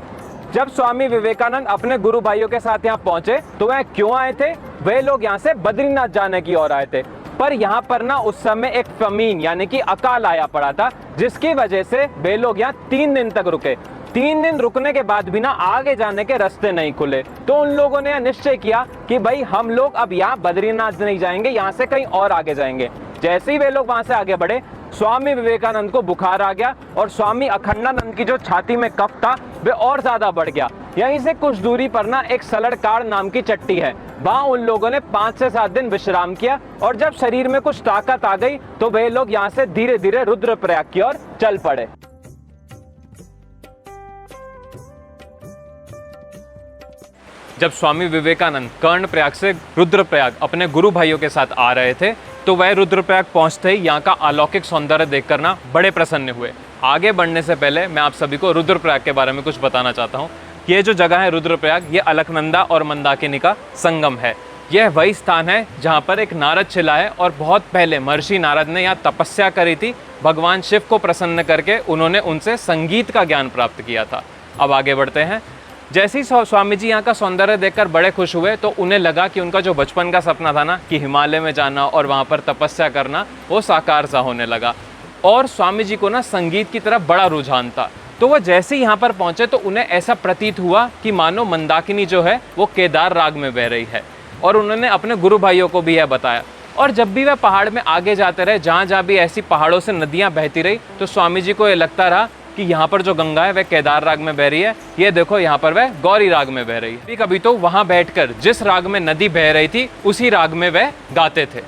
जब स्वामी विवेकानंद अपने गुरु भाइयों के साथ यहाँ पहुंचे तो वह क्यों आए थे? वे लोग यहाँ से बद्रीनाथ जाने की ओर आए थे, पर यहाँ पर ना उस समय एक फमीन यानी कि अकाल आया पड़ा था, जिसकी वजह से वे लोग यहाँ 3 दिन तक रुके। 3 दिन रुकने के बाद भी ना आगे जाने के रास्ते नहीं खुले, तो उन लोगों ने निश्चय किया कि भाई हम लोग अब यहाँ बद्रीनाथ नहीं जाएंगे, यहाँ से कहीं और आगे जाएंगे। जैसे ही वे लोग वहां से आगे बढ़े, स्वामी विवेकानंद को बुखार आ गया और स्वामी अखंडानंद की जो छाती में कफ था वे और ज्यादा बढ़ गया। यहीं से कुछ दूरी पर ना एक सलड़काड़ नाम की चट्टी है, वहां उन लोगों ने 5 से 7 दिन विश्राम किया और जब शरीर में कुछ ताकत आ गई तो वे लोग यहाँ से धीरे धीरे रुद्रप्रयाग की ओर चल पड़े। जब स्वामी विवेकानंद कर्णप्रयाग से रुद्रप्रयाग अपने गुरु भाइयों के साथ आ रहे थे तो वह रुद्रप्रयाग पहुंचते ही यहाँ का अलौकिक सौंदर्य देखकर ना बड़े प्रसन्न हुए। आगे बढ़ने से पहले मैं आप सभी को रुद्रप्रयाग के बारे में कुछ बताना चाहता हूँ। ये जो जगह है रुद्रप्रयाग, ये अलकनंदा और मंदाकिनी का संगम है। यह वही स्थान है जहाँ पर एक नारद शिला है और बहुत पहले महर्षि नारद ने यहाँ तपस्या करी थी। भगवान शिव को प्रसन्न करके उन्होंने उनसे संगीत का ज्ञान प्राप्त किया था। अब आगे बढ़ते हैं। जैसे ही स्वामी जी यहाँ का सौंदर्य देखकर बड़े खुश हुए तो उन्हें लगा कि उनका जो बचपन का सपना था ना कि हिमालय में जाना और वहाँ पर तपस्या करना, वो साकार सा होने लगा। और स्वामी जी को ना संगीत की तरफ बड़ा रुझान था। तो वह जैसे ही यहाँ पर पहुँचे तो उन्हें ऐसा प्रतीत हुआ कि मानो मंदाकिनी जो है वो केदार राग में बह रही है, और उन्होंने अपने गुरु भाइयों को भी यह बताया। और जब भी वह पहाड़ में आगे जाते रहे, जहाँ जहाँ भी ऐसी पहाड़ों से नदियाँ बहती रही, तो स्वामी जी को ये लगता रहा कि यहाँ पर जो गंगा है वह केदार राग में बह रही है, ये देखो यहाँ पर वह गौरी राग में बह रही है। कभी कभी तो वहाँ बैठकर जिस राग में नदी बह रही थी उसी राग में वह गाते थे।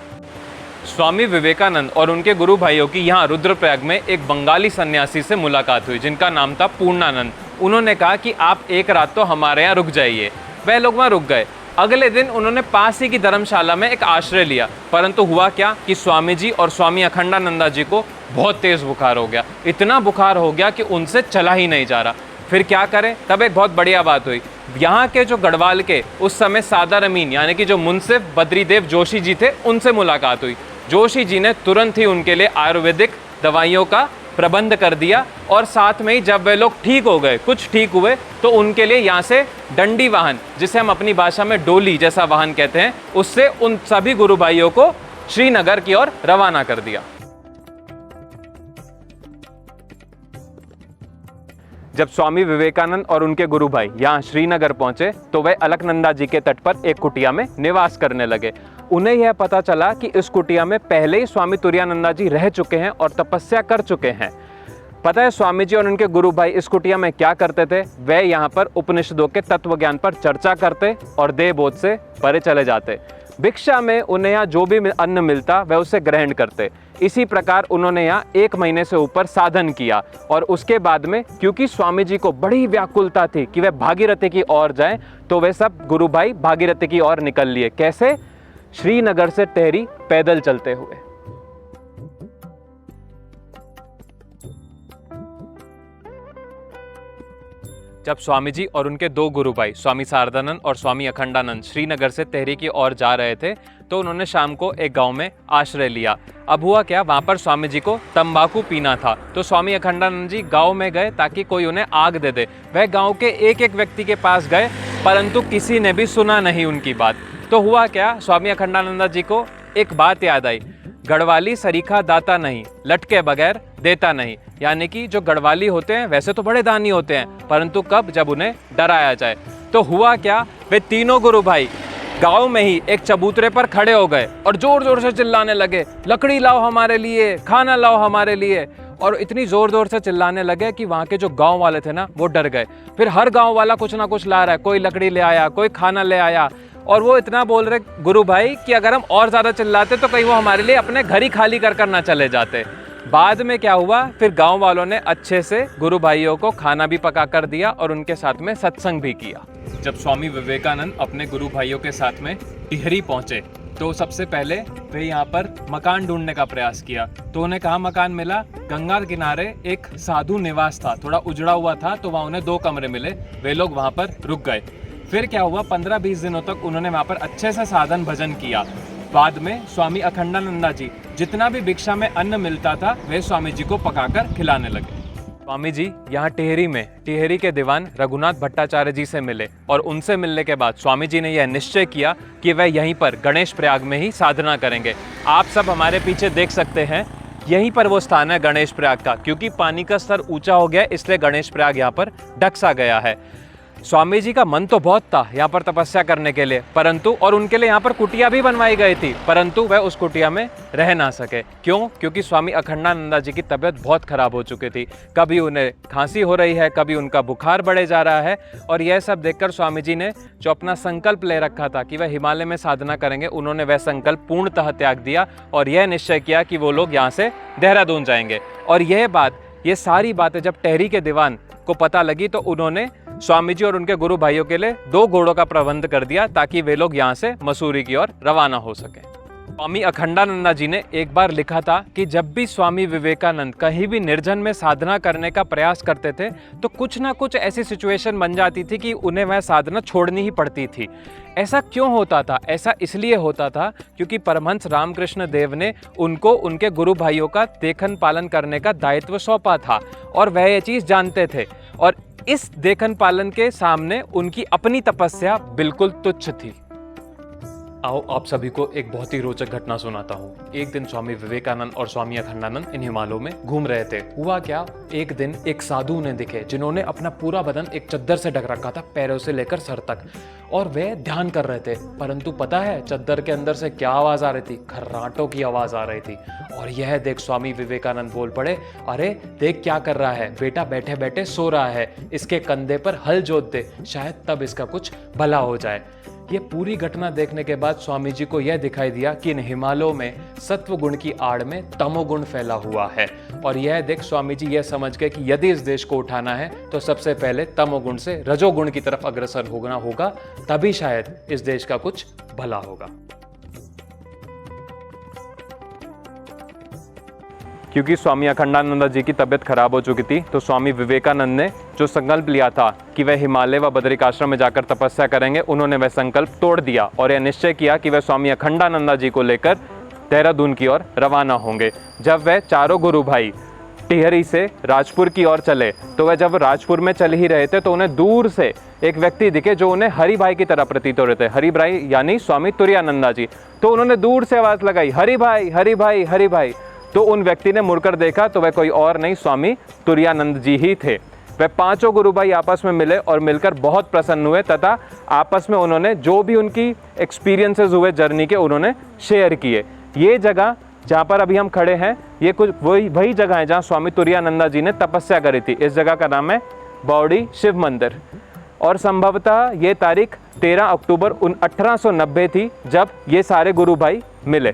स्वामी विवेकानंद और उनके गुरु भाइयों की यहाँ रुद्रप्रयाग में एक बंगाली सन्यासी से मुलाकात हुई जिनका नाम था पूर्णानंद। उन्होंने कहा कि आप एक रात तो हमारे यहाँ रुक जाइए। वह लोग वहाँ रुक गए। अगले दिन उन्होंने पास ही की धर्मशाला में एक आश्रय लिया, परंतु हुआ क्या कि स्वामी जी और स्वामी अखंडानंदा जी को बहुत तेज बुखार हो गया। इतना बुखार हो गया कि उनसे चला ही नहीं जा रहा। फिर क्या करें? तब एक बहुत बढ़िया बात हुई। यहाँ के जो गढ़वाल के उस समय सादर अमीन यानी कि जो मुंसिफ बद्रीदेव जोशी जी थे, उनसे मुलाकात हुई। जोशी जी ने तुरंत ही उनके लिए आयुर्वेदिक दवाइयों का प्रबंध कर दिया, और साथ में ही जब वे लोग ठीक हो गए, कुछ ठीक हुए, तो उनके लिए यहाँ से डंडी वाहन, जिसे हम अपनी भाषा में डोली जैसा वाहन कहते हैं, उससे उन सभी गुरु भाइयों को श्रीनगर की ओर रवाना कर दिया। जब स्वामी विवेकानंद और उनके गुरु भाई यहाँ श्रीनगर पहुंचे तो वे अलकनंदा जी के तट पर एक कुटिया में निवास करने लगे। उन्हें यह पता चला कि इस कुटिया में पहले ही स्वामी तुरानंदा जी रह चुके हैं और तपस्या कर चुके हैं। पता है स्वामी जी और उनके गुरु भाई इस कुटिया में क्या करते थे? वे यहाँ पर उपनिषदों के तत्व ज्ञान पर चर्चा करते और देह बोध से परे चले जाते। भिक्षा में उन्हें यहाँ जो भी अन्न मिलता वह उसे ग्रहण करते। इसी प्रकार उन्होंने यहाँ 1 महीने से ऊपर साधन किया, और उसके बाद में क्योंकि स्वामी जी को बड़ी व्याकुलता थी कि वे भागीरथी की ओर जाएं, तो वे सब गुरु भाई भागीरथी की ओर निकल लिए। कैसे? श्रीनगर से टेहरी पैदल चलते हुए। जब स्वामी जी और उनके दो गुरु भाई स्वामी शारदानंद और स्वामी अखंडानंद श्रीनगर से टेहरी की ओर जा रहे थे तो उन्होंने शाम को एक गांव में आश्रय लिया। अब हुआ क्या, वहाँ पर स्वामी जी को तंबाकू पीना था तो स्वामी अखंडानंद जी गांव में गए ताकि कोई उन्हें आग दे दे। वह गांव के एक एक व्यक्ति के पास गए परंतु किसी ने भी सुना नहीं उनकी बात। तो हुआ क्या, स्वामी अखंडानंद जी को एक बात याद आई, गढ़वाली सरीखा दाता नहीं, लटके बगैर देता नहीं। यानी कि जो गढ़वाली होते हैं वैसे तो बड़े दानी होते हैं परंतु कब, जब उन्हें डराया जाए। तो हुआ क्या, वे तीनों गुरु भाई गांव में ही एक चबूतरे पर खड़े हो गए और जोर जोर से चिल्लाने लगे, लकड़ी लाओ हमारे लिए, खाना लाओ हमारे लिए। और इतनी जोर जोर से चिल्लाने लगे कि वहाँ के जो गांव वाले थे ना वो डर गए। फिर हर गांव वाला कुछ ना कुछ ला रहा है, कोई लकड़ी ले आया, कोई खाना ले आया। और वो इतना बोल रहे गुरु भाई कि अगर हम और ज़्यादा चिल्लाते तो कहीं वो हमारे लिए अपने घर ही खाली कर कर ना चले जाते। बाद में क्या हुआ, फिर गांव वालों ने अच्छे से गुरु भाइयों को खाना भी पका कर दिया और उनके साथ में सत्संग भी किया। जब स्वामी विवेकानंद अपने गुरु भाइयों के साथ में टिहरी पहुंचे तो सबसे पहले वे यहाँ पर मकान ढूंढने का प्रयास किया। तो उन्हें कहाँ मकान मिला, गंगा किनारे एक साधु निवास था, थोड़ा उजड़ा हुआ था तो वहाँ उन्हें 2 कमरे मिले। वे लोग वहाँ पर रुक गए। फिर क्या हुआ, 15-20 दिनों तक उन्होंने वहाँ पर अच्छे से साधन भजन किया। बाद में स्वामी अखंडानंदा जी जितना भी भिक्षा में अन्न मिलता था वे स्वामी जी को पकाकर खिलाने लगे। स्वामी जी यहाँ टिहरी के दीवान रघुनाथ भट्टाचार्य जी से मिले और उनसे मिलने के बाद स्वामी जी ने यह निश्चय किया कि वह यहीं पर गणेश प्रयाग में ही साधना करेंगे। आप सब हमारे पीछे देख सकते हैं, यहीं पर वो स्थान है गणेश प्रयाग का। क्योंकि पानी का स्तर ऊंचा हो गया इसलिए गणेश प्रयाग यहाँ पर ढक सा गया है। स्वामी जी का मन तो बहुत था यहाँ पर तपस्या करने के लिए, परंतु और उनके लिए यहाँ पर कुटिया भी बनवाई गई थी, परंतु वह उस कुटिया में रह ना सके। क्यों? क्योंकि स्वामी अखंडानंदा जी की तबीयत बहुत खराब हो चुकी थी। कभी उन्हें खांसी हो रही है, कभी उनका बुखार बढ़े जा रहा है। और यह सब देखकर स्वामी जी ने जो अपना संकल्प ले रखा था कि वह हिमालय में साधना करेंगे, उन्होंने वह संकल्प पूर्णतः त्याग दिया और यह निश्चय किया कि वो लोग यहाँ से देहरादून जाएंगे। और ये सारी बातें जब टेहरी के दीवान को पता लगी तो उन्होंने स्वामी जी और उनके गुरु भाइयों के लिए 2 घोड़ों का प्रबंध कर दिया ताकि वे लोग यहाँ से मसूरी की ओर रवाना हो सके। स्वामी अखंडानंदा जी ने एक बार लिखा था कि जब भी स्वामी विवेकानंद कहीं भी निर्जन में साधना करने का प्रयास करते थे तो कुछ ना कुछ ऐसी सिचुएशन बन जाती थी कि उन्हें वह साधना छोड़नी ही पड़ती थी। ऐसा क्यों होता था? ऐसा इसलिए होता था क्योंकि परमहंस रामकृष्ण देव ने उनको उनके गुरु भाइयों का देखन पालन करने का दायित्व सौंपा था और वह ये चीज़ जानते थे। और इस देखन पालन के सामने उनकी अपनी तपस्या बिल्कुल तुच्छ थी। आओ आप सभी को एक बहुत ही रोचक घटना सुनाता हूँ। एक दिन स्वामी विवेकानंद और स्वामी अखंडानंद इन हिमालयों में घूम रहे थे। हुआ क्या, एक दिन एक साधु उन्हें दिखे जिन्होंने अपना पूरा बदन एक चद्दर से ढक रखा था, पैरों से लेकर सर तक, और वे ध्यान कर रहे थे। परंतु पता है चद्दर के अंदर से क्या आवाज आ रही थी? खर्राटों की आवाज आ रही थी। और यह देख स्वामी विवेकानंद बोल पड़े, अरे देख क्या कर रहा है, बेटा बैठे बैठे सो रहा है, इसके कंधे पर हल जोत दे, शायद तब इसका कुछ भला हो जाए। ये पूरी घटना देखने के बाद स्वामी जी को यह दिखाई दिया कि इन हिमालयों में सत्व गुण की आड़ में तमोगुण फैला हुआ है। और यह देख स्वामी जी यह समझ गए कि यदि इस देश को उठाना है तो सबसे पहले तमोगुण से रजोगुण की तरफ अग्रसर होगा, तभी शायद इस देश का कुछ भला होगा। क्योंकि स्वामी अखंडानंद जी की तबीयत खराब हो चुकी थी तो स्वामी विवेकानंद ने जो संकल्प लिया था कि वह हिमालय व बद्रिकाश्रम में जाकर तपस्या करेंगे, उन्होंने वह संकल्प तोड़ दिया और यह निश्चय किया कि वह स्वामी अखंडानंद जी को लेकर देहरादून की ओर रवाना होंगे। जब वह चारों गुरु भाई टिहरी से राजपुर की ओर चले तो वह जब राजपुर में चल ही रहे थे तो उन्हें दूर से एक व्यक्ति दिखे जो उन्हें हरि भाई की तरह प्रतीत हो रहे थे। हरि भाई यानी स्वामी तुरानंदा जी। तो उन्होंने दूर से आवाज लगाई, हरि भाई हरि भाई हरि भाई। तो उन व्यक्ति ने मुड़कर देखा तो वह कोई और नहीं स्वामी तुरानंद जी ही थे। वह पांचों गुरु भाई आपस में मिले और मिलकर बहुत प्रसन्न हुए तथा आपस में उन्होंने जो भी उनकी एक्सपीरियंसेस हुए जर्नी के उन्होंने शेयर किए। ये जगह जहाँ पर अभी हम खड़े हैं ये कुछ वही जगह है जहाँ स्वामी तुरानंदा जी ने तपस्या करी थी। इस जगह का नाम है बौड़ी शिव मंदिर और संभवतः ये तारीख 13 अक्टूबर 1890 थी जब ये सारे गुरु भाई मिले।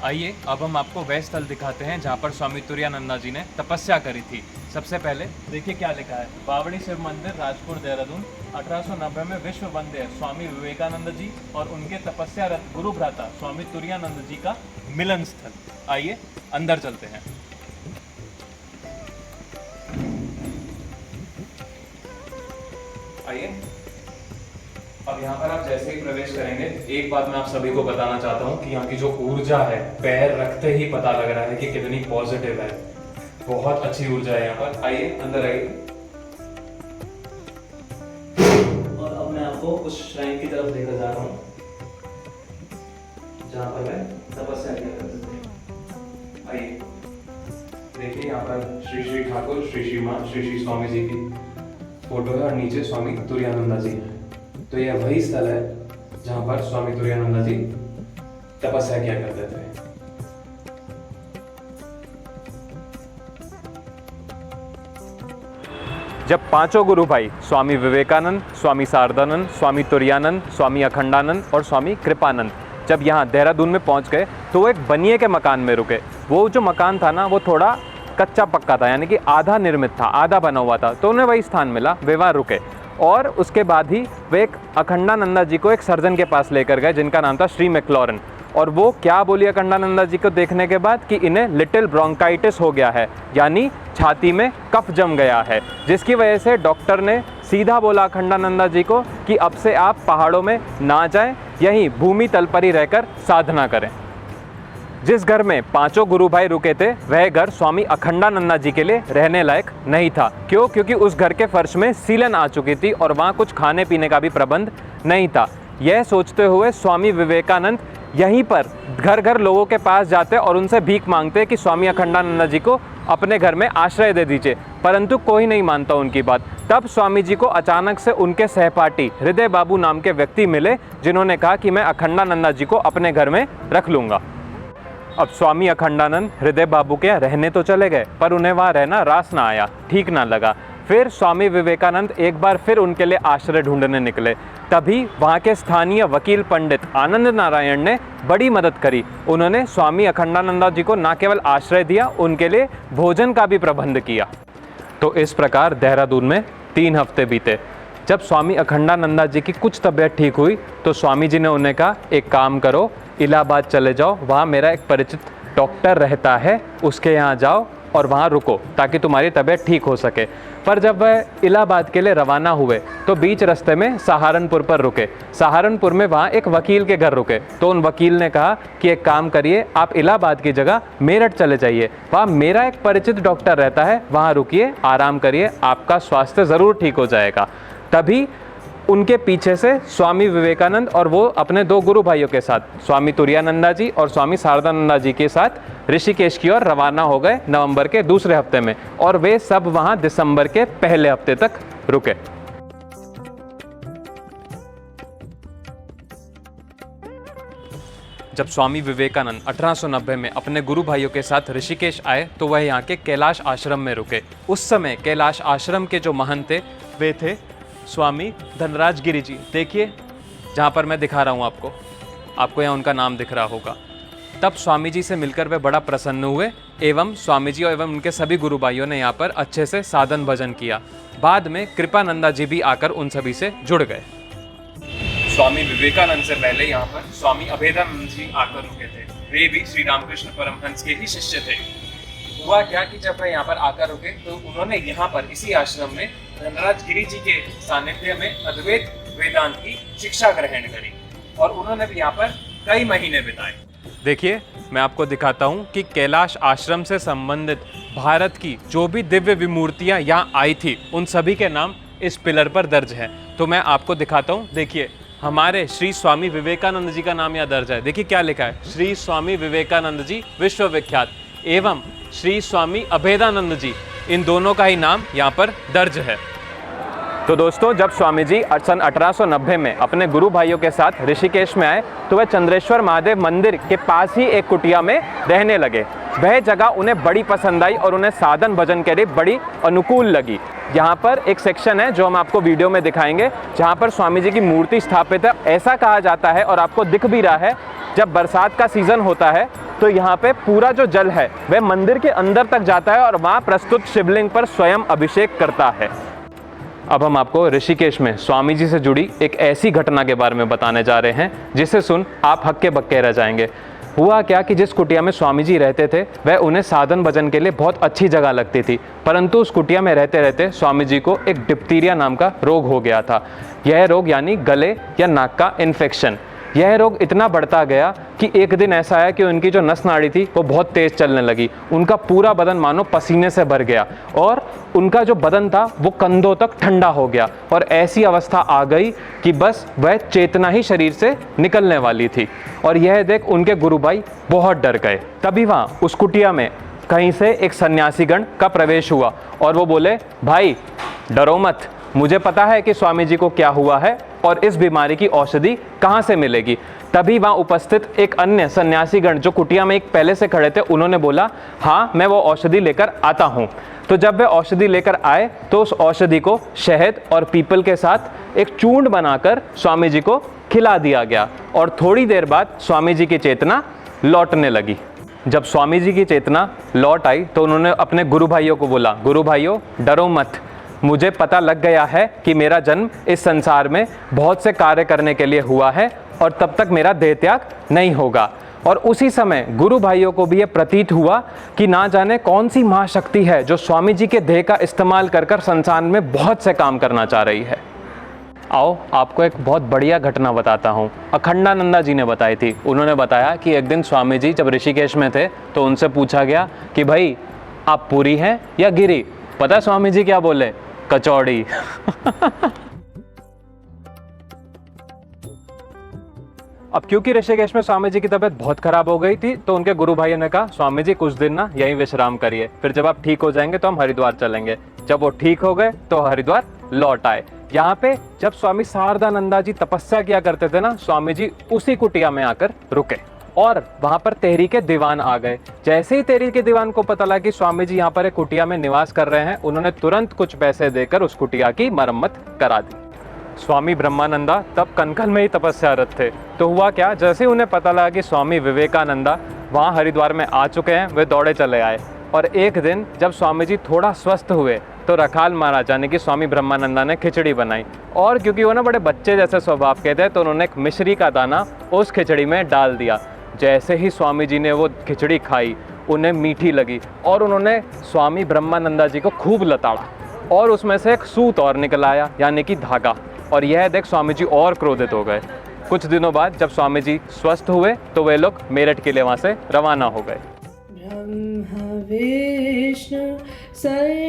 आइए अब हम आपको वह स्थल दिखाते हैं जहाँ पर स्वामी तुरानंदा जी ने तपस्या करी थी। सबसे पहले देखिए क्या लिखा है, बावड़ी शिव मंदिर राजपुर देहरादून 1890 में विश्व वंदे स्वामी विवेकानंद जी और उनके तपस्यारत गुरु भ्राता स्वामी तुरानंद जी का मिलन स्थल। आइए अंदर चलते हैं। आइए। अब यहाँ पर आप जैसे ही प्रवेश करेंगे, एक बात मैं आप सभी को बताना चाहता हूँ कि यहाँ की जो ऊर्जा है, पैर रखते ही पता लग रहा है कि कितनी पॉजिटिव है। बहुत अच्छी ऊर्जा है यहाँ पर। आइए अंदर आइए। और अब मैं आपको उस श्राइन की तरफ लेकर जा रहा हूँ जहाँ पर मैं तपस्या किया करता था। आइए देखिए, यहाँ पर श्री श्री ठाकुर, श्री श्री माँ, श्री श्री स्वामी जी की फोटो है और नीचे स्वामी तुरानंदा जी है। तो यह वही स्थल है जहाँ पर स्वामी तुरानंदा जी तपस्या किया करते थे। जब पांचों गुरु भाई स्वामी विवेकानंद, स्वामी शारदानंद, स्वामी तुरानंद, स्वामी अखंडानंद और स्वामी कृपानंद जब यहाँ देहरादून में पहुँच गए तो वो एक बनिए के मकान में रुके। वो जो मकान था ना, वो थोड़ा कच्चा पक्का था, यानी कि आधा निर्मित था, आधा बना हुआ था। तो उन्हें वही स्थान मिला, वे वहाँ रुके। और उसके बाद ही वे एक अखंडानंदा जी को एक सर्जन के पास लेकर गए जिनका नाम था श्री मैक्लॉरन। और वो क्या बोली अखंडानंदा जी को देखने के बाद कि इन्हें लिटिल ब्रोंकाइटिस हो गया है, यानी छाती में कफ जम गया है, जिसकी वजह से डॉक्टर ने सीधा बोला अखंडानंदा जी को कि अब से आप पहाड़ों में ना जाएं, यहीं भूमि तल पर ही रहकर साधना करें। जिस घर में पांचों गुरु भाई रुके थे वह घर स्वामी अखंडानंदा जी के लिए रहने लायक नहीं था। क्यों? क्योंकि उस घर के फर्श में सीलन आ चुकी थी और वहाँ कुछ खाने पीने का भी प्रबंध नहीं था। यह सोचते हुए स्वामी विवेकानंद यहीं पर घर घर लोगों के पास जाते और उनसे भीख मांगते कि स्वामी अखंडानंदा जी को अपने घर में आश्रय दे दीजिए, परंतु कोई नहीं मानता उनकी बात। तब स्वामी जी को अचानक से उनके सहपाठी हृदय बाबू नाम के व्यक्ति मिले जिन्होंने कहा कि मैं अखंडानंदा जी को अपने घर में रख लूँगा। अब स्वामी अखंडानंद हृदय बाबू के यहाँ रहने तो चले गए, पर उन्हें वहाँ रहना रास ना आया, ठीक ना लगा। फिर स्वामी विवेकानंद एक बार फिर उनके लिए आश्रय ढूंढने निकले। तभी वहाँ के स्थानीय वकील पंडित आनंद नारायण ने बड़ी मदद करी। उन्होंने स्वामी अखंडानंदा जी को न केवल आश्रय दिया, उनके लिए भोजन का भी प्रबंध किया। तो इस प्रकार देहरादून में 3 हफ्ते बीते। जब स्वामी अखंडानंदा जी की कुछ तबीयत ठीक हुई तो स्वामी जी ने उन्हें कहा, एक काम करो, इलाहाबाद चले जाओ, वहाँ मेरा एक परिचित डॉक्टर रहता है, उसके यहाँ जाओ और वहाँ रुको ताकि तुम्हारी तबीयत ठीक हो सके। पर जब वह इलाहाबाद के लिए रवाना हुए तो बीच रास्ते में सहारनपुर पर रुके। सहारनपुर में वहाँ एक वकील के घर रुके। तो उन वकील ने कहा कि एक काम करिए, आप इलाहाबाद की जगह मेरठ चले जाइए, वहाँ मेरा एक परिचित डॉक्टर रहता है, वहाँ रुकिए, आराम करिए, आपका स्वास्थ्य ज़रूर ठीक हो जाएगा। तभी उनके पीछे से स्वामी विवेकानंद और वो अपने 2 गुरु भाइयों के साथ, स्वामी तुरानंदा जी और स्वामी शारदानंदा जी के साथ ऋषिकेश की ओर रवाना हो गए नवंबर के दूसरे हफ्ते में, और वे सब वहाँ दिसंबर के पहले हफ्ते तक रुके। जब स्वामी विवेकानंद 1890 में अपने गुरु भाइयों के साथ ऋषिकेश आए तो वह यहाँ के कैलाश आश्रम में रुके। उस समय कैलाश आश्रम के जो महंत थे वे थे स्वामी धनराज गिरी जी। देखिए जहाँ पर मैं दिखा रहा हूँ आपको यहाँ उनका नाम दिख रहा होगा। तब स्वामी जी से मिलकर वे बड़ा प्रसन्न हुए एवं स्वामी जी एवं उनके सभी गुरु भाइयों ने यहाँ पर अच्छे से साधन भजन किया। बाद में कृपानंदा जी भी आकर उन सभी से जुड़ गए। स्वामी विवेकानंद से पहले यहाँ पर स्वामी अभेदानंद जी आकर रुके थे। वे भी श्री रामकृष्ण परमहंस के ही शिष्य थे। हुआ क्या कि जब वे यहाँ पर आकर रुके तो उन्होंने यहाँ पर इसी आश्रम में धनराज गिरी जी के सानिध्य में अद्वैत वेदांत की शिक्षा ग्रहण करी और उन्होंने भी यहाँ पर कई महीने बिताए। देखिए मैं आपको दिखाता हूँ कि कैलाश आश्रम से संबंधित भारत की जो भी दिव्य विमूर्तियाँ यहाँ आई थी उन सभी के नाम इस पिलर पर दर्ज है। तो मैं आपको दिखाता हूँ। देखिए हमारे श्री स्वामी विवेकानंद जी का नाम यहाँ दर्ज है। देखिए क्या लिखा है, श्री स्वामी विवेकानंद जी विश्वविख्यात एवं श्री स्वामी अभेदानंद जी, इन दोनों का ही नाम यहाँ पर दर्ज है। तो दोस्तों जब स्वामी जी सन 1890 में अपने गुरु भाइयों के साथ ऋषिकेश में आए तो वह चंद्रेश्वर महादेव मंदिर के पास ही एक कुटिया में रहने लगे। वह जगह उन्हें बड़ी पसंद आई और उन्हें साधन भजन के लिए बड़ी अनुकूल लगी। यहाँ पर एक सेक्शन है जो हम आपको वीडियो में दिखाएंगे जहाँ पर स्वामी जी की मूर्ति स्थापित है। ऐसा कहा जाता है और आपको दिख भी रहा है, जब बरसात का सीजन होता है तो यहाँ पे पूरा जो जल है वह मंदिर के अंदर तक जाता है और वहाँ प्रस्तुत शिवलिंग पर स्वयं अभिषेक करता है। अब हम आपको ऋषिकेश में स्वामी जी से जुड़ी एक ऐसी घटना के बारे में बताने जा रहे हैं जिसे सुन आप हक्के बक्के रह जाएंगे। हुआ क्या कि जिस कुटिया में स्वामी जी रहते थे वह उन्हें साधन भजन के लिए बहुत अच्छी जगह लगती थी, परंतु उस कुटिया में रहते रहते स्वामी जी को एक डिप्थीरिया नाम का रोग हो गया था। यह रोग यानी गले या नाक का इन्फेक्शन। यह रोग इतना बढ़ता गया कि एक दिन ऐसा आया कि उनकी जो नस नाड़ी थी वो बहुत तेज चलने लगी। उनका पूरा बदन मानो पसीने से भर गया और उनका जो बदन था वो कंधों तक ठंडा हो गया और ऐसी अवस्था आ गई कि बस वह चेतना ही शरीर से निकलने वाली थी। और यह देख उनके गुरु भाई बहुत डर गए। तभी वहाँ उस कुटिया में कहीं से एक सन्यासीगण का प्रवेश हुआ और वो बोले, भाई डरो मत, मुझे पता है कि स्वामी जी को क्या हुआ है और इस बीमारी की औषधि कहाँ से मिलेगी। तभी वहाँ उपस्थित एक अन्य सन्यासीगण जो कुटिया में एक पहले से खड़े थे, उन्होंने बोला, हाँ मैं वो औषधि लेकर आता हूँ। तो जब वे औषधि लेकर आए तो उस औषधि को शहद और पीपल के साथ एक चूर्ण बनाकर स्वामी जी को खिला दिया गया और थोड़ी देर बाद स्वामी जी की चेतना लौटने लगी। जब स्वामी जी की चेतना लौट आई तो उन्होंने अपने गुरु भाइयों को बोला, गुरु भाइयों डरो मत, मुझे पता लग गया है कि मेरा जन्म इस संसार में बहुत से कार्य करने के लिए हुआ है और तब तक मेरा देह त्याग नहीं होगा। और उसी समय गुरु भाइयों को भी यह प्रतीत हुआ कि ना जाने कौन सी महाशक्ति है जो स्वामी जी के देह का इस्तेमाल कर कर संसार में बहुत से काम करना चाह रही है। आओ आपको एक बहुत बढ़िया घटना बताता हूँ। अखंडानंदा जी ने बताई थी। उन्होंने बताया कि एक दिन स्वामी जी जब ऋषिकेश में थे तो उनसे पूछा गया कि भाई आप पुरी हैं या गिरी। पता है स्वामी जी क्या बोले? कचौड़ी। अब क्योंकि ऋषिकेश में स्वामी जी की तबीयत बहुत खराब हो गई थी तो उनके गुरु भाइयों ने कहा, स्वामी जी कुछ दिन ना यहीं विश्राम करिए, फिर जब आप ठीक हो जाएंगे तो हम हरिद्वार चलेंगे। जब वो ठीक हो गए तो हरिद्वार लौट आए। यहाँ पे जब स्वामी शारदानंदा जी तपस्या किया करते थे ना, स्वामी जी उसी कुटिया में आकर रुके और वहां पर तेहरी के दीवान आ गए। जैसे ही तेहरी के दीवान को पता लगा कि स्वामी जी यहाँ पर एक कुटिया में निवास कर रहे हैं, उन्होंने तुरंत कुछ पैसे देकर उस कुटिया की मरम्मत करा दी। स्वामी ब्रह्मानंदा तब कनखल में ही तपस्यारत थे। तो हुआ क्या, जैसे उन्हें पता लगा कि स्वामी विवेकानंदा वहाँ हरिद्वार में आ चुके हैं, वे दौड़े चले आए। और एक दिन जब स्वामी जी थोड़ा स्वस्थ हुए तो रखाल महाराज यानी कि स्वामी ब्रह्मानंदा ने खिचड़ी बनाई और क्योंकि वो ना बड़े बच्चे जैसे स्वभाव के थे तो उन्होंने एक मिश्री का दाना उस खिचड़ी में डाल दिया। जैसे ही स्वामी जी ने वो खिचड़ी खाई उन्हें मीठी लगी और उन्होंने स्वामी ब्रह्मानंदा जी को खूब लताड़ा और उसमें से एक सूत और निकल आया यानी कि धागा। और यह देख स्वामी जी और क्रोधित हो गए। कुछ दिनों बाद जब स्वामी जी स्वस्थ हुए तो वे लोग मेरठ के लिए वहाँ से रवाना हो गए। ब्रह्म विष्णु सर्वदेव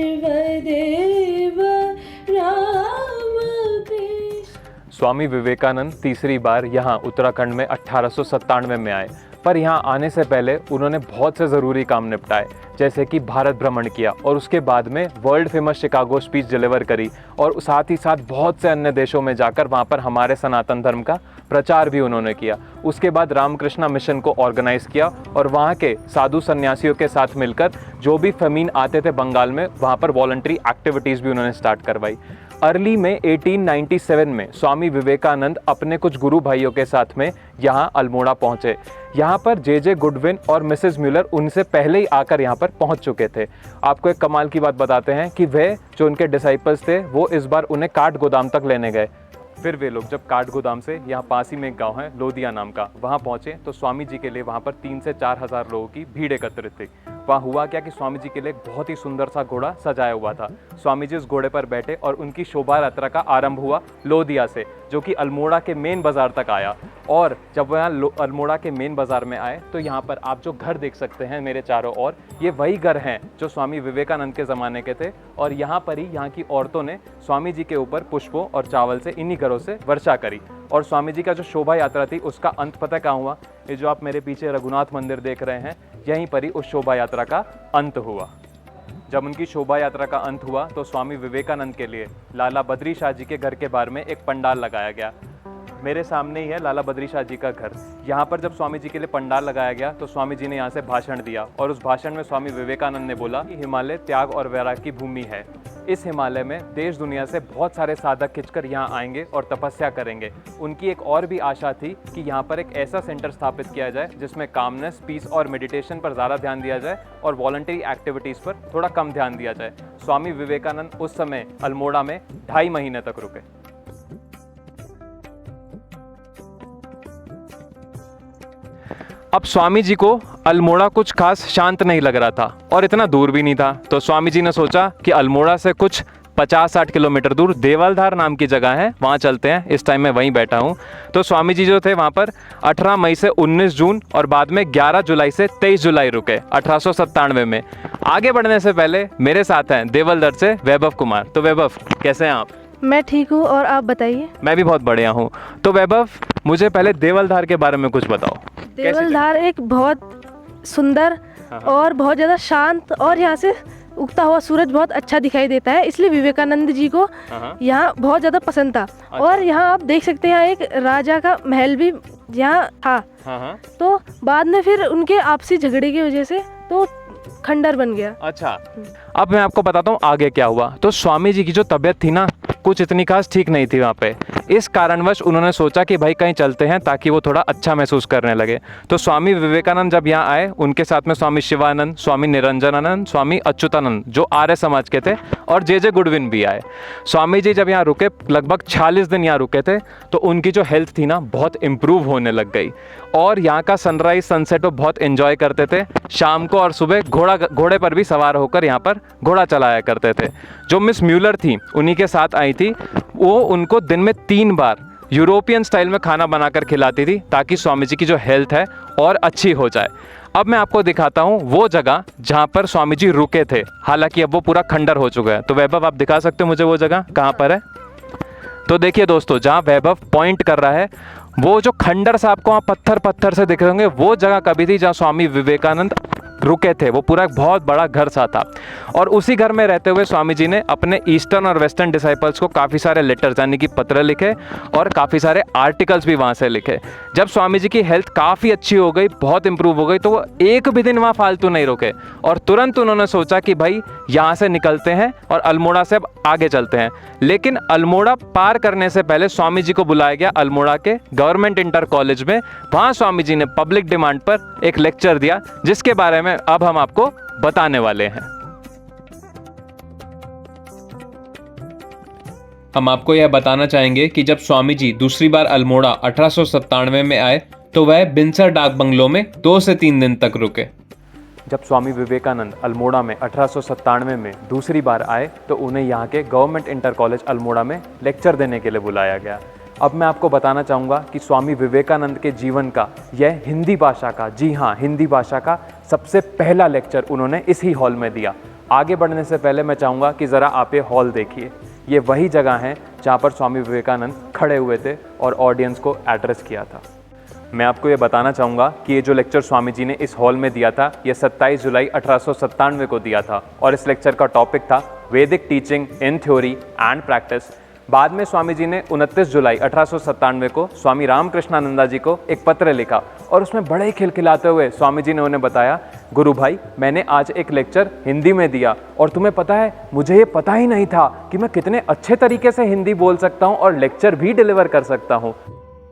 राम कृष्ण। स्वामी विवेकानंद तीसरी बार यहाँ उत्तराखंड में 1897 में आए, पर यहाँ आने से पहले उन्होंने बहुत से ज़रूरी काम निपटाए, जैसे कि भारत भ्रमण किया और उसके बाद में world famous Chicago speech deliver करी और साथ ही साथ बहुत से अन्य देशों में जाकर वहाँ पर हमारे सनातन धर्म का प्रचार भी उन्होंने किया। उसके बाद रामकृष्णा मिशन को ऑर्गेनाइज किया और वहाँ के साधु सन्यासियों के साथ मिलकर जो भी फेमीन आते थे बंगाल में, वहाँ पर वॉलंटरी एक्टिविटीज़ भी उन्होंने स्टार्ट करवाई। अर्ली में 1897 में स्वामी विवेकानंद अपने कुछ गुरु भाइयों के साथ में यहाँ अल्मोड़ा पहुँचे। यहाँ पर जे गुडविन और मिसेस म्यूलर उनसे पहले ही आकर यहाँ पर पहुँच चुके थे। आपको एक कमाल की बात बताते हैं कि वे जो उनके डिसाइपल्स थे वो इस बार उन्हें काठ गोदाम तक लेने गए। फिर वे लोग जब काठ गोदाम से यहाँ पास ही में एक गाँव है लोदिया नाम का, वहाँ पहुँचे तो स्वामी जी के लिए वहाँ पर 3 से 4 हज़ार लोगों की भीड़ एकत्रित थी। वहाँ हुआ क्या कि स्वामी जी के लिए एक बहुत ही सुंदर सा घोड़ा सजाया हुआ था। स्वामी जी उस घोड़े पर बैठे और उनकी शोभा यात्रा का आरंभ हुआ लोदिया से, जो कि अल्मोड़ा के मेन बाज़ार तक आया। और जब वह अल्मोड़ा के मेन बाज़ार में आए तो यहाँ पर आप जो घर देख सकते हैं मेरे चारों ओर, ये वही घर हैं जो स्वामी विवेकानंद के ज़माने के थे। और यहाँ पर ही यहाँ की औरतों ने स्वामी जी के ऊपर पुष्पों और चावल से इन्हीं घरों से वर्षा करी। और स्वामी जी का जो शोभा यात्रा थी उसका अंत पता कहाँ हुआ? ये जो आप मेरे पीछे रघुनाथ मंदिर देख रहे हैं, यहीं पर ही उस शोभा यात्रा का अंत हुआ। जब उनकी शोभा यात्रा का अंत हुआ तो स्वामी विवेकानंद के लिए लाला बद्री शाह जी के घर के बाहर में एक पंडाल लगाया गया। मेरे सामने ही है लाला बद्री शाह जी का घर। यहाँ पर जब स्वामी जी के लिए पंडाल लगाया गया तो स्वामी जी ने यहाँ से भाषण दिया और उस भाषण में स्वामी विवेकानंद ने बोला कि हिमालय त्याग और वैराग्य की भूमि है। इस हिमालय में देश दुनिया से बहुत सारे साधक खिंचकर यहाँ आएंगे और तपस्या करेंगे। उनकी एक और भी आशा थी कि यहाँ पर एक ऐसा सेंटर स्थापित किया जाए जिसमें कामनेस, पीस और मेडिटेशन पर ज़्यादा ध्यान दिया जाए और वॉलंटरी एक्टिविटीज़ पर थोड़ा कम ध्यान दिया जाए। स्वामी विवेकानंद उस समय अल्मोड़ा में 2.5 महीने तक रुके। अब स्वामी जी को अल्मोड़ा कुछ खास शांत नहीं लग रहा था और इतना दूर भी नहीं था, तो स्वामी जी ने सोचा कि अल्मोड़ा से कुछ 50-60 किलोमीटर दूर देवलधार नाम की जगह है, वहाँ चलते हैं। इस टाइम मैं वहीं बैठा हूँ। तो स्वामी जी जो थे वहाँ पर 18 मई से 19 जून और बाद में 11 जुलाई से 23 जुलाई रुके 1897 में। आगे बढ़ने से पहले मेरे साथ हैं देवलधार से वैभव कुमार। तो वैभव, कैसे हैं आप? मैं ठीक हूँ, और आप बताइए। मैं भी बहुत बढ़िया हूँ। तो वैभव, मुझे पहले देवलधार के बारे में कुछ बताओ। देवलधार एक बहुत सुंदर और बहुत ज़्यादा शांत, और यहाँ से उगता हुआ सूरज बहुत अच्छा दिखाई देता है, इसलिए विवेकानंद जी को यहाँ बहुत ज़्यादा पसंद था। और यहाँ आप देख सकते हैं, यहाँ एक राजा का महल भी यहाँ था। तो बाद में फिर उनके आपसी झगड़े की वजह से तो खंडर बन गया। अच्छा, अब मैं आपको बताता हूँ आगे क्या हुआ। तो स्वामी जी की जो तबीयत थी ना, कुछ इतनी खास ठीक नहीं थी वहाँ पे। इस कारणवश उन्होंने सोचा कि भाई कहीं चलते हैं ताकि वो थोड़ा अच्छा महसूस करने लगे। तो स्वामी विवेकानंद जब यहाँ आए, उनके साथ में स्वामी शिवानंद, स्वामी निरंजनानंद, स्वामी अच्युतानंद जो आर्य समाज के थे, और जे गुडविन भी आए। स्वामी जी जब यहाँ रुके, लगभग 46 दिन यहाँ रुके थे, तो उनकी जो हेल्थ थी ना बहुत इम्प्रूव होने लग गई, और यहाँ का सनराइज सनसेट वो बहुत एंजॉय करते थे। शाम को और सुबह घोड़े पर भी सवार होकर यहाँ पर घोड़ा चलाया करते थे। जो मिस म्यूलर थी, उन्हीं के साथ आई थी, वो उनको दिन में 3 बार यूरोपियन स्टाइल में खाना बनाकर खिलाती थी ताकि स्वामी जी की जो हेल्थ है और अच्छी हो जाए। अब मैं आपको दिखाता हूँ वो जगह जहाँ पर स्वामी जी रुके थे, हालांकि अब वो पूरा खंडर हो चुका है। तो वैभव, आप दिखा सकते हो मुझे वो जगह कहाँ पर है? तो देखिए दोस्तों, जहाँ वैभव पॉइंट कर रहा है, वो जो खंडर से आपको वहाँ पत्थर से दिख रहे होंगे, वो जगह कभी थी जहाँ स्वामी विवेकानंद रुके थे। वो पूरा एक बहुत बड़ा घर सा था, और उसी घर में रहते हुए स्वामी जी ने अपने ईस्टर्न और वेस्टर्न डिसाइपल्स को काफ़ी सारे लेटर्स यानी कि पत्र लिखे, और काफ़ी सारे आर्टिकल्स भी वहाँ से लिखे। जब स्वामी जी की हेल्थ काफ़ी अच्छी हो गई, बहुत इंप्रूव हो गई, तो वो एक भी दिन वहाँ फालतू नहीं रुके, और तुरंत उन्होंने सोचा कि भाई यहाँ से निकलते हैं और अल्मोड़ा से अब आगे चलते हैं। लेकिन अल्मोड़ा पार करने से पहले स्वामी जी को बुलाया गया अल्मोड़ा के गवर्नमेंट इंटर कॉलेज में। वहाँ स्वामी जी ने पब्लिक डिमांड पर एक लेक्चर दिया, जिसके बारे में अब हम आपको बताने वाले हैं। हम आपको यह बताना चाहेंगे कि जब स्वामी जी दूसरी बार अल्मोड़ा 1897 में आए, तो वह बिनसर डाक बंगलो में 2 से 3 दिन तक रुके। जब स्वामी विवेकानंद अल्मोड़ा में 1897 में दूसरी बार आए, तो उन्हें यहाँ के गवर्नमेंट इंटर कॉलेज अल्मोड़ा में लेक्चर देने के लिए बुलाया गया। अब मैं आपको बताना चाहूँगा कि स्वामी विवेकानंद के जीवन का यह हिंदी भाषा का, जी हाँ, हिंदी भाषा का सबसे पहला लेक्चर उन्होंने इसी हॉल में दिया। आगे बढ़ने से पहले मैं चाहूँगा कि ज़रा आप ये हॉल देखिए। ये वही जगह है जहाँ पर स्वामी विवेकानंद खड़े हुए थे और ऑडियंस को एड्रेस किया था। मैं आपको ये बताना चाहूँगा कि ये जो लेक्चर स्वामी जी ने इस हॉल में दिया था, ये 27 जुलाई 1897 को दिया था, और इस लेक्चर का टॉपिक था वैदिक teaching in theory and practice. बाद में स्वामी जी ने 29 जुलाई 1897 को स्वामी रामकृष्णानंदा जी को एक पत्र लिखा, और उसमें बड़े ही खिलखिलाते हुए स्वामी जी ने उन्हें बताया, गुरु भाई, मैंने आज एक लेक्चर हिंदी में दिया, और तुम्हें पता है, मुझे ये पता ही नहीं था कि मैं कितने अच्छे तरीके से हिंदी बोल सकता हूँ और लेक्चर भी डिलीवर कर सकता हूँ।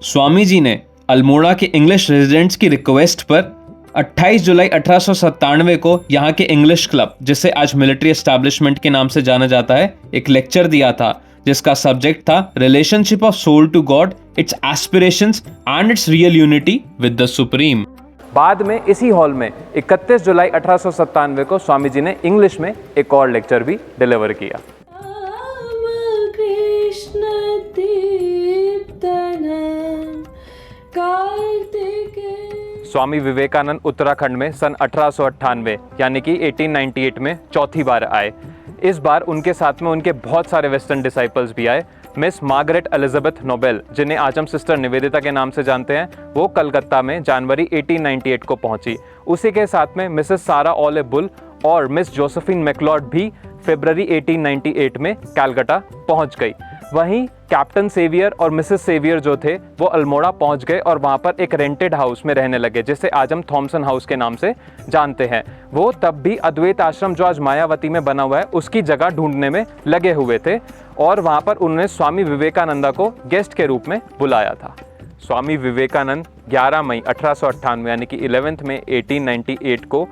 स्वामी जी ने अल्मोड़ा के इंग्लिश रेजिडेंट्स की रिक्वेस्ट पर 28 जुलाई 1897 को यहाँ के इंग्लिश क्लब, जिसे आज मिलिट्री एस्टैब्लिशमेंट के नाम से जाना जाता है, एक लेक्चर दिया था, जिसका सब्जेक्ट था relationship of soul to God, its aspirations and its real unity with the supreme. बाद में इसी हॉल में 31 जुलाई 1897 को स्वामी जी ने इंग्लिश में एक और लेक्चर भी डिलीवर किया। स्वामी विवेकानंद उत्तराखंड में सन 1898 यानी कि 1898 में चौथी बार आए। इस बार उनके साथ में उनके बहुत सारे वेस्टर्न डिसाइपल्स भी आए। मिस मार्गरेट एलिजाबेथ नोबेल, जिन्हें आज हम सिस्टर निवेदिता के नाम से जानते हैं, वो कलकत्ता में जनवरी 1898 को पहुंची। उसी के साथ में मिसेस सारा ऑलिव बुल और मिस जोसेफिन मैकलॉड भी फरवरी 1898 में कलकत्ता पहुंच गई। वहीं कैप्टन सेवियर और मिसेस सेवियर जो थे, वो अल्मोड़ा पहुंच गए और वहां पर एक रेंटेड हाउस में रहने लगे, जिसे आज हम थॉमसन हाउस के नाम से जानते हैं। वो तब भी अद्वैत आश्रम जो आज मायावती में बना हुआ है, उसकी जगह ढूंढने में लगे हुए थे, और वहां पर उन्होंने स्वामी विवेकानंदा को गेस्ट के रूप में बुलाया था। स्वामी विवेकानंद 11 मई 1898 यानी कि 11 मई 1898 को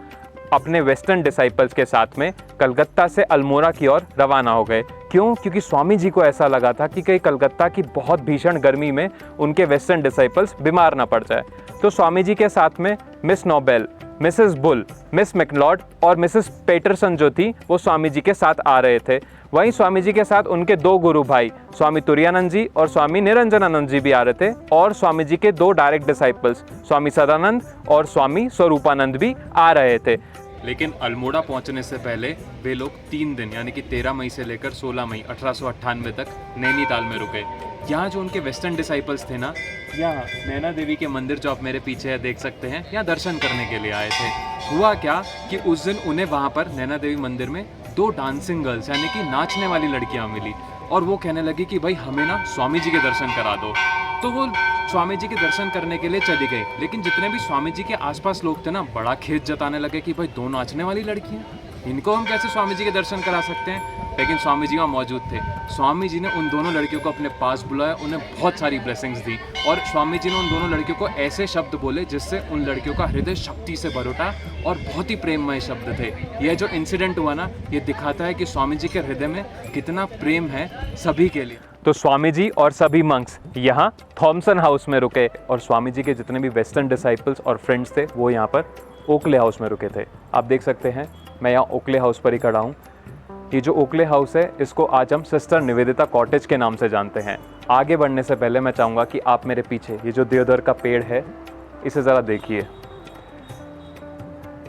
अपने वेस्टर्न डिसाइपल्स के साथ में कलकत्ता से अल्मोड़ा की ओर रवाना हो गए। क्यों? क्योंकि स्वामी जी को ऐसा लगा था कि कहीं कलकत्ता की बहुत भीषण गर्मी में उनके वेस्टर्न डिसाइपल्स बीमार ना पड़ जाए। तो स्वामी जी के साथ में miss Nobel, Mrs bull, miss McLeod और मिसेस पेटरसन जो थी वो स्वामी जी के साथ आ रहे थे। वहीं स्वामी जी के साथ उनके दो गुरु भाई स्वामी तुरानंद जी और स्वामी निरंजनानंद जी भी आ रहे थे, और स्वामी जी के दो डायरेक्ट डिसाइपल्स स्वामी सदानंद और स्वामी स्वरूपानंद भी आ रहे थे। लेकिन अल्मोड़ा पहुंचने से पहले वे लोग 3 दिन यानी कि 13 मई से लेकर 16 मई 1898 तक नैनीताल में रुके। यहाँ जो उनके वेस्टर्न डिसाइपल्स थे ना, यहाँ नैना देवी के मंदिर जो आप मेरे पीछे है देख सकते हैं, यहाँ दर्शन करने के लिए आए थे। हुआ क्या कि उस दिन उन्हें वहाँ पर नैना देवी मंदिर में 2 डांसिंग गर्ल्स यानी कि नाचने वाली लड़कियाँ मिली, और वो कहने लगी कि भाई हमें ना स्वामी जी के दर्शन करा दो। तो वो स्वामी जी के दर्शन करने के लिए चली गई, लेकिन जितने भी स्वामी जी के आसपास लोग थे ना, बड़ा खेद जताने लगे कि भाई 2 नाचने वाली लड़कियां, इनको हम कैसे स्वामी जी के दर्शन करा सकते हैं। लेकिन स्वामी जी वहाँ मौजूद थे। स्वामी जी ने उन दोनों लड़कियों को अपने पास बुलाया, उन्हें बहुत सारी ब्लेसिंग्स दी, और स्वामी जी ने उन दोनों लड़कियों को ऐसे शब्द बोले जिससे उन लड़कियों का हृदय शक्ति से भर उठा, और बहुत ही प्रेममय शब्द थे। यह जो इंसिडेंट हुआ ना, ये दिखाता है कि स्वामी जी के हृदय में कितना प्रेम है सभी के लिए। तो स्वामी जी और सभी मंक्स यहाँ थॉमसन हाउस में रुके, और स्वामी जी के जितने भी वेस्टर्न डिसाइपल्स और फ्रेंड्स थे वो यहाँ पर ओकले हाउस में रुके थे। आप देख सकते हैं मैं यहाँ ओकले हाउस पर ही खड़ा हूँ। ये जो ओकले हाउस है इसको आज हम सिस्टर निवेदिता कॉटेज के नाम से जानते हैं। आगे बढ़ने से पहले मैं चाहूँगा कि आप मेरे पीछे ये जो देवदार का पेड़ है इसे ज़रा देखिए।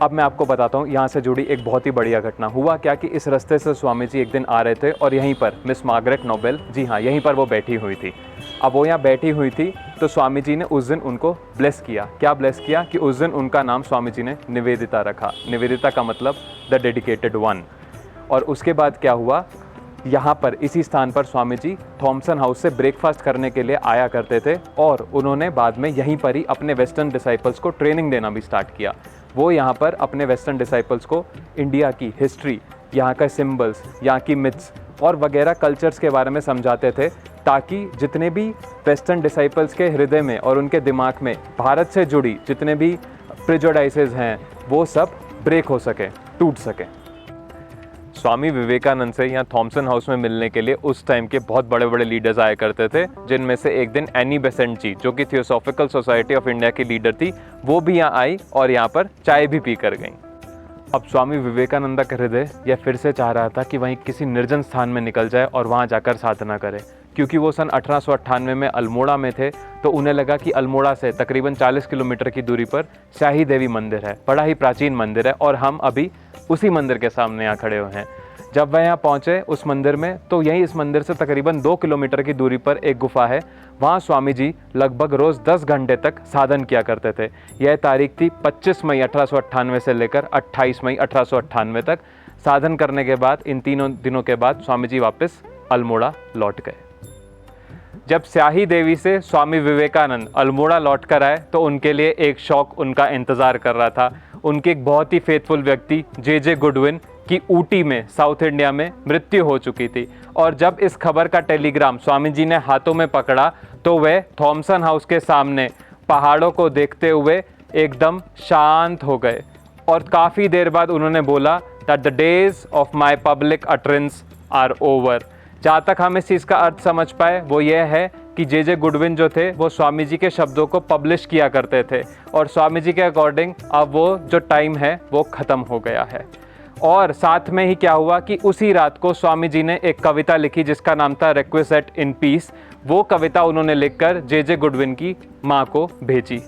अब मैं आपको बताता हूँ यहाँ से जुड़ी एक बहुत ही बढ़िया घटना। हुआ क्या कि इस रास्ते से स्वामी जी एक दिन आ रहे थे, और यहीं पर मिस मार्गरेट नोबेल, जी हाँ यहीं पर वो बैठी हुई थी। अब वो यहाँ बैठी हुई थी तो स्वामी जी ने उस दिन उनको ब्लेस किया। क्या ब्लेस किया कि उस दिन उनका नाम स्वामी जी ने निवेदिता रखा। निवेदिता का मतलब द डेडिकेटेड वन। और उसके बाद क्या हुआ, यहाँ पर इसी स्थान पर स्वामी जी थॉमसन हाउस से ब्रेकफास्ट करने के लिए आया करते थे, और उन्होंने बाद में यहीं पर ही अपने वेस्टर्न डिसाइपल्स को ट्रेनिंग देना भी स्टार्ट किया। वो यहाँ पर अपने वेस्टर्न डिसाइपल्स को इंडिया की हिस्ट्री, यहाँ का सिंबल्स, यहाँ की मिथ्स और वगैरह कल्चर्स के बारे में समझाते थे, ताकि जितने भी वेस्टर्न डिसाइपल्स के हृदय में और उनके दिमाग में भारत से जुड़ी जितने भी प्रेजुडाइसेस हैं वो सब ब्रेक हो सके, टूट सके। स्वामी विवेकानंद से यहाँ थॉमसन हाउस में मिलने के लिए उस टाइम के बहुत बड़े बड़े लीडर्स आया करते थे, जिनमें से एक दिन एनी बेसेंट जी जो कि थियोसॉफिकल सोसाइटी ऑफ इंडिया की लीडर थी, वो भी यहाँ आई और यहाँ पर चाय भी पी कर गई। अब स्वामी विवेकानंद का हृदय यह फिर से चाह रहा था कि वहीं किसी निर्जन स्थान में निकल जाए और वहाँ जाकर साधना करे, क्योंकि वो सन 1898 में अल्मोड़ा में थे, तो उन्हें लगा कि अल्मोड़ा से तकरीबन 40 किलोमीटर की दूरी पर शाही देवी मंदिर है, बड़ा ही प्राचीन मंदिर है, और हम अभी उसी मंदिर के सामने यहाँ खड़े हुए हैं। जब वह यहाँ पहुँचे उस मंदिर में, तो यहीं इस मंदिर से तकरीबन 2 किलोमीटर की दूरी पर एक गुफा है। वहाँ स्वामी जी लगभग रोज़ 10 घंटे तक साधन किया करते थे। यह तारीख थी 25 मई 1898 से लेकर 28 मई 1898 तक। साधन करने के बाद इन 3 दिनों के बाद स्वामी जी वापस अल्मोड़ा लौट गए। जब स्याही देवी से स्वामी विवेकानंद अल्मोड़ा लौट कर आए तो उनके लिए एक शौक उनका इंतज़ार कर रहा था। उनके एक बहुत ही फेथफुल व्यक्ति जे गुडविन की ऊटी में साउथ इंडिया में मृत्यु हो चुकी थी, और जब इस खबर का टेलीग्राम स्वामी जी ने हाथों में पकड़ा तो वे थॉमसन हाउस के सामने पहाड़ों को देखते हुए एकदम शांत हो गए, और काफ़ी देर बाद उन्होंने बोला that the days of my public utterance are over. जहाँ तक हम इस चीज़ का अर्थ समझ पाए वो ये है कि जे गुडविन जो थे वो स्वामी जी के शब्दों को पब्लिश किया करते थे, और स्वामी जी के अकॉर्डिंग अब वो जो टाइम है वो ख़त्म हो गया है। और साथ में ही क्या हुआ कि उसी रात को स्वामी जी ने एक कविता लिखी जिसका नाम था रिक्वेस्ट इन पीस। वो कविता उन्होंने लिखकर जे गुडविन की माँ को भेजी।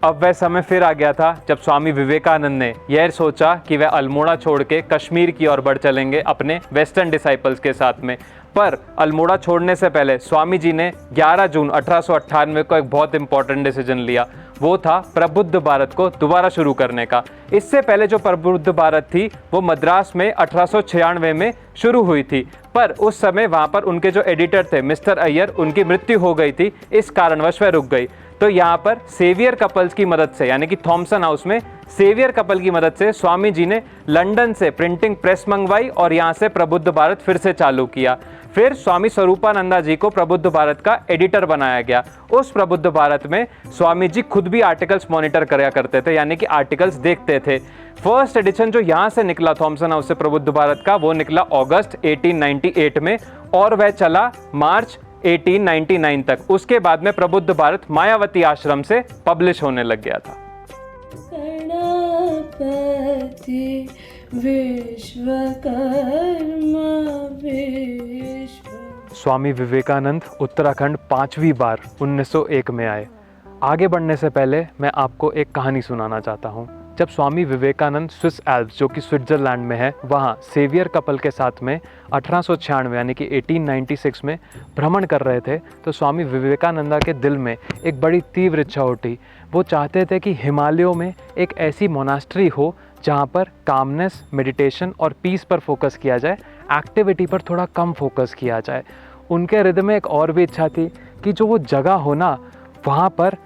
अब वह समय फिर आ गया था जब स्वामी विवेकानंद ने यह सोचा कि वह अल्मोड़ा छोड़ के कश्मीर की ओर बढ़ चलेंगे अपने वेस्टर्न डिसाइपल्स के साथ में। पर अल्मोड़ा छोड़ने से पहले स्वामी जी ने 11 जून 1898 को एक बहुत इंपॉर्टेंट डिसीजन लिया। वो था प्रबुद्ध भारत को दोबारा शुरू करने का। इससे पहले जो प्रबुद्ध भारत थी वो मद्रास में 1896 में शुरू हुई थी, पर उस समय वहाँ पर उनके जो एडिटर थे मिस्टर अय्यर, उनकी मृत्यु हो गई थी, इस कारणवश वह रुक गई। तो यहाँ पर सेवियर कपल्स की मदद से, यानी कि थॉमसन हाउस में सेवियर कपल की मदद से स्वामी जी ने लंदन से प्रिंटिंग प्रेस मंगवाई और यहाँ से प्रबुद्ध भारत फिर से चालू किया। फिर स्वामी स्वरूपानंदा जी को प्रबुद्ध भारत का एडिटर बनाया गया। उस प्रबुद्ध भारत में स्वामी जी खुद भी आर्टिकल्स मॉनिटर कराया करते थे, यानी कि आर्टिकल्स देखते थे। फर्स्ट एडिशन जो यहाँ से निकला थॉमसन हाउस से प्रबुद्ध भारत का, वो निकला अगस्त 1898 में, और वह चला मार्च 1899 तक। उसके बाद में प्रबुद्ध भारत मायावती आश्रम से पब्लिश होने लग गया था। गणपति विश्वकर्मा विश्व। स्वामी विवेकानंद उत्तराखंड 5वीं बार 1901 में आए। आगे बढ़ने से पहले मैं आपको एक कहानी सुनाना चाहता हूँ। जब स्वामी विवेकानंद स्विस एल्प्स जो कि स्विट्ज़रलैंड में है वहाँ सेवियर कपल के साथ में 1896 यानी कि 1896 में भ्रमण कर रहे थे, तो स्वामी विवेकानंदा के दिल में एक बड़ी तीव्र इच्छा उठी। वो चाहते थे कि हिमालयों में एक ऐसी मोनास्ट्री हो जहाँ पर कामनेस, मेडिटेशन और पीस पर फोकस किया जाए, एक्टिविटी पर थोड़ा कम फोकस किया जाए। उनके हृदय में एक और भी इच्छा थी कि जो वो जगह हो ना, वहाँ पर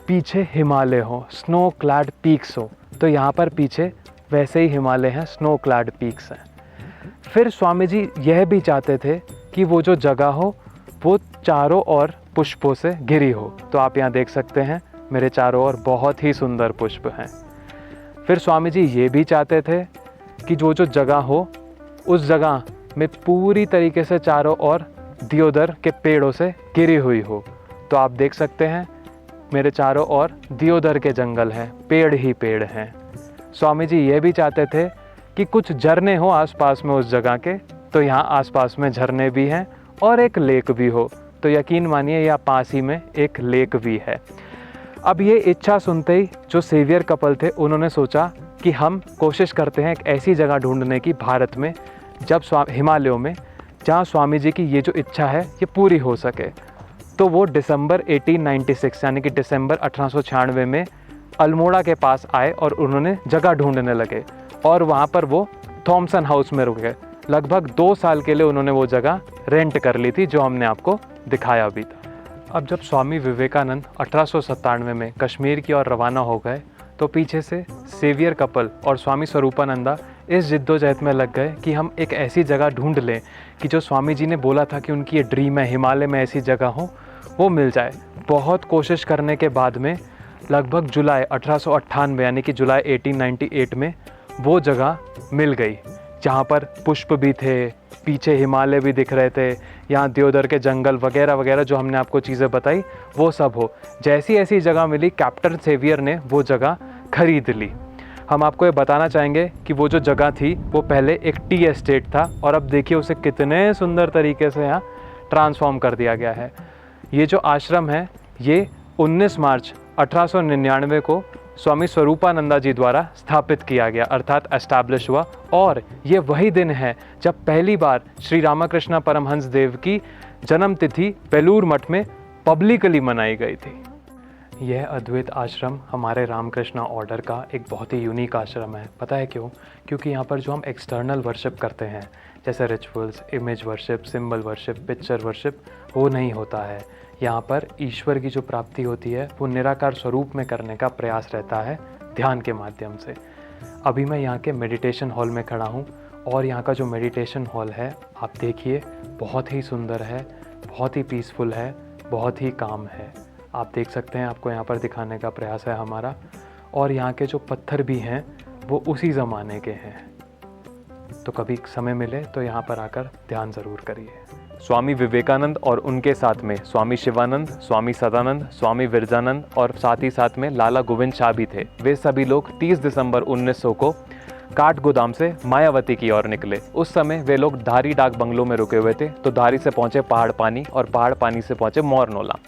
पीछे हिमालय हो, स्नो क्लैड पीक्स हो। तो यहाँ पर पीछे वैसे ही हिमालय हैं, स्नो क्लैड पीक्स हैं। फिर स्वामी जी यह भी चाहते थे कि वो जो जगह हो वो चारों ओर पुष्पों से घिरी हो। तो आप यहाँ देख सकते हैं मेरे चारों ओर बहुत ही सुंदर पुष्प हैं। फिर स्वामी जी ये भी चाहते थे कि जो जगह हो उस जगह में पूरी तरीके से चारों ओर दियोदर के पेड़ों से घिरी हुई हो। तो आप देख सकते हैं मेरे चारों ओर दियोदर के जंगल हैं, पेड़ ही पेड़ हैं। स्वामी जी ये भी चाहते थे कि कुछ झरने हो आसपास में उस जगह के। तो यहाँ आसपास में झरने भी हैं और एक लेक भी हो। तो यकीन मानिए यहाँ पास ही में एक लेक भी है। अब ये इच्छा सुनते ही जो सेवियर कपल थे उन्होंने सोचा कि हम कोशिश करते हैं एक ऐसी जगह ढूंढने की भारत में जब हिमालयों में जहाँ स्वामी जी की ये जो इच्छा है ये पूरी हो सके। तो वो दिसंबर 1896 यानी कि दिसंबर 1896 में अल्मोड़ा के पास आए और उन्होंने जगह ढूंढने लगे और वहाँ पर वो थॉमसन हाउस में रुके। लगभग 2 साल के लिए उन्होंने वो जगह रेंट कर ली थी जो हमने आपको दिखाया भी था। अब जब स्वामी विवेकानंद 1897 में कश्मीर की ओर रवाना हो गए तो पीछे से सेवियर कपल और स्वामी स्वरूपानंदा इस जिद्दोजहद में लग गए कि हम एक ऐसी जगह ढूंढ लें कि जो स्वामी जी ने बोला था कि उनकी ये ड्रीम है हिमालय में ऐसी जगह हो, वो मिल जाए। बहुत कोशिश करने के बाद में लगभग जुलाई 1898 यानी कि जुलाई 1898 में वो जगह मिल गई जहाँ पर पुष्प भी थे, पीछे हिमालय भी दिख रहे थे, यहाँ दियोदर के जंगल वगैरह वगैरह जो हमने आपको चीज़ें बताई वो सब हो। जैसी ऐसी जगह मिली कैप्टन सेवियर ने वो जगह खरीद ली। हम आपको ये बताना चाहेंगे कि वो जो जगह थी वो पहले एक टी एस्टेट था और अब देखिए उसे कितने सुंदर तरीके से यहाँ ट्रांसफॉर्म कर दिया गया है। ये जो आश्रम है ये 19 मार्च 1899 को स्वामी स्वरूपानंदा जी द्वारा स्थापित किया गया अर्थात एस्टैब्लिश हुआ। और ये वही दिन है जब पहली बार श्री रामकृष्ण परमहंस देव की जन्म तिथि बेलूर मठ में पब्लिकली मनाई गई थी। यह अद्वैत आश्रम हमारे रामकृष्ण ऑर्डर का एक बहुत ही यूनिक आश्रम है। पता है क्यों? क्योंकि यहाँ पर जो हम एक्सटर्नल वर्शिप करते हैं जैसे rituals, image worship, symbol worship, picture worship, वो नहीं होता है। यहाँ पर ईश्वर की जो प्राप्ति होती है वो निराकार स्वरूप में करने का प्रयास रहता है ध्यान के माध्यम से। अभी मैं यहाँ के मेडिटेशन हॉल में खड़ा हूँ और यहाँ का जो मेडिटेशन हॉल है आप देखिए बहुत ही सुंदर है, बहुत ही पीसफुल है, बहुत ही काम है। आप देख सकते हैं, आपको यहाँ पर दिखाने का प्रयास है हमारा। और यहाँ के जो पत्थर भी हैं वो उसी ज़माने के हैं। तो कभी समय मिले तो यहाँ पर आकर ध्यान ज़रूर करिए। स्वामी विवेकानंद और उनके साथ में स्वामी शिवानंद, स्वामी सदानंद, स्वामी विरजानंद और साथ ही साथ में लाला गोविंद शाह भी थे। वे सभी लोग 30 दिसंबर 1900 को काठगोदाम से मायावती की ओर निकले। उस समय वे लोग धारी डाक बंगलों में रुके हुए थे। तो धारी से पहुंचे पहाड़ पानी और पहाड़ पानी से पहुंचे मोरनोला।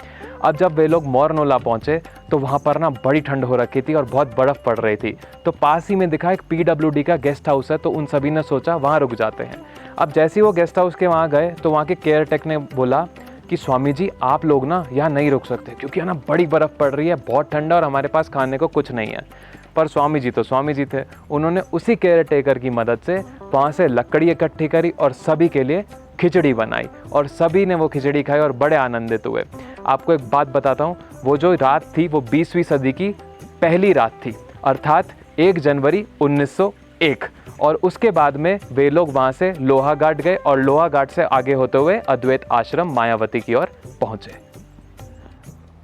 अब जब वे लोग मोरनोला पहुंचे तो वहाँ पर ना बड़ी ठंड हो रखी थी और बहुत बर्फ़ पड़ रही थी। तो पास ही में दिखा एक PWD का गेस्ट हाउस है, तो उन सभी ने सोचा वहाँ रुक जाते हैं। अब जैसे ही वो गेस्ट हाउस के वहाँ गए तो वहाँ के केयर टेक ने बोला कि स्वामी जी आप लोग ना यहाँ नहीं रुक सकते क्योंकि है ना बड़ी बर्फ़ पड़ रही है, बहुत ठंडा और हमारे पास खाने को कुछ नहीं है। पर स्वामी जी तो स्वामी जी थे, उन्होंने उसी केयर टेकर की मदद से वहाँ से लकड़ी इकट्ठी करी और सभी के लिए खिचड़ी बनाई और सभी ने वो खिचड़ी खाई और बड़े आनंदित हुए। आपको एक बात बताता हूँ, वो जो रात थी वो 20वीं सदी की पहली रात थी अर्थात 1 जनवरी 1901। और उसके बाद में वे लोग वहाँ से लोहा घाट गए और लोहा घाट से आगे होते हुए अद्वैत आश्रम मायावती की ओर पहुँचे।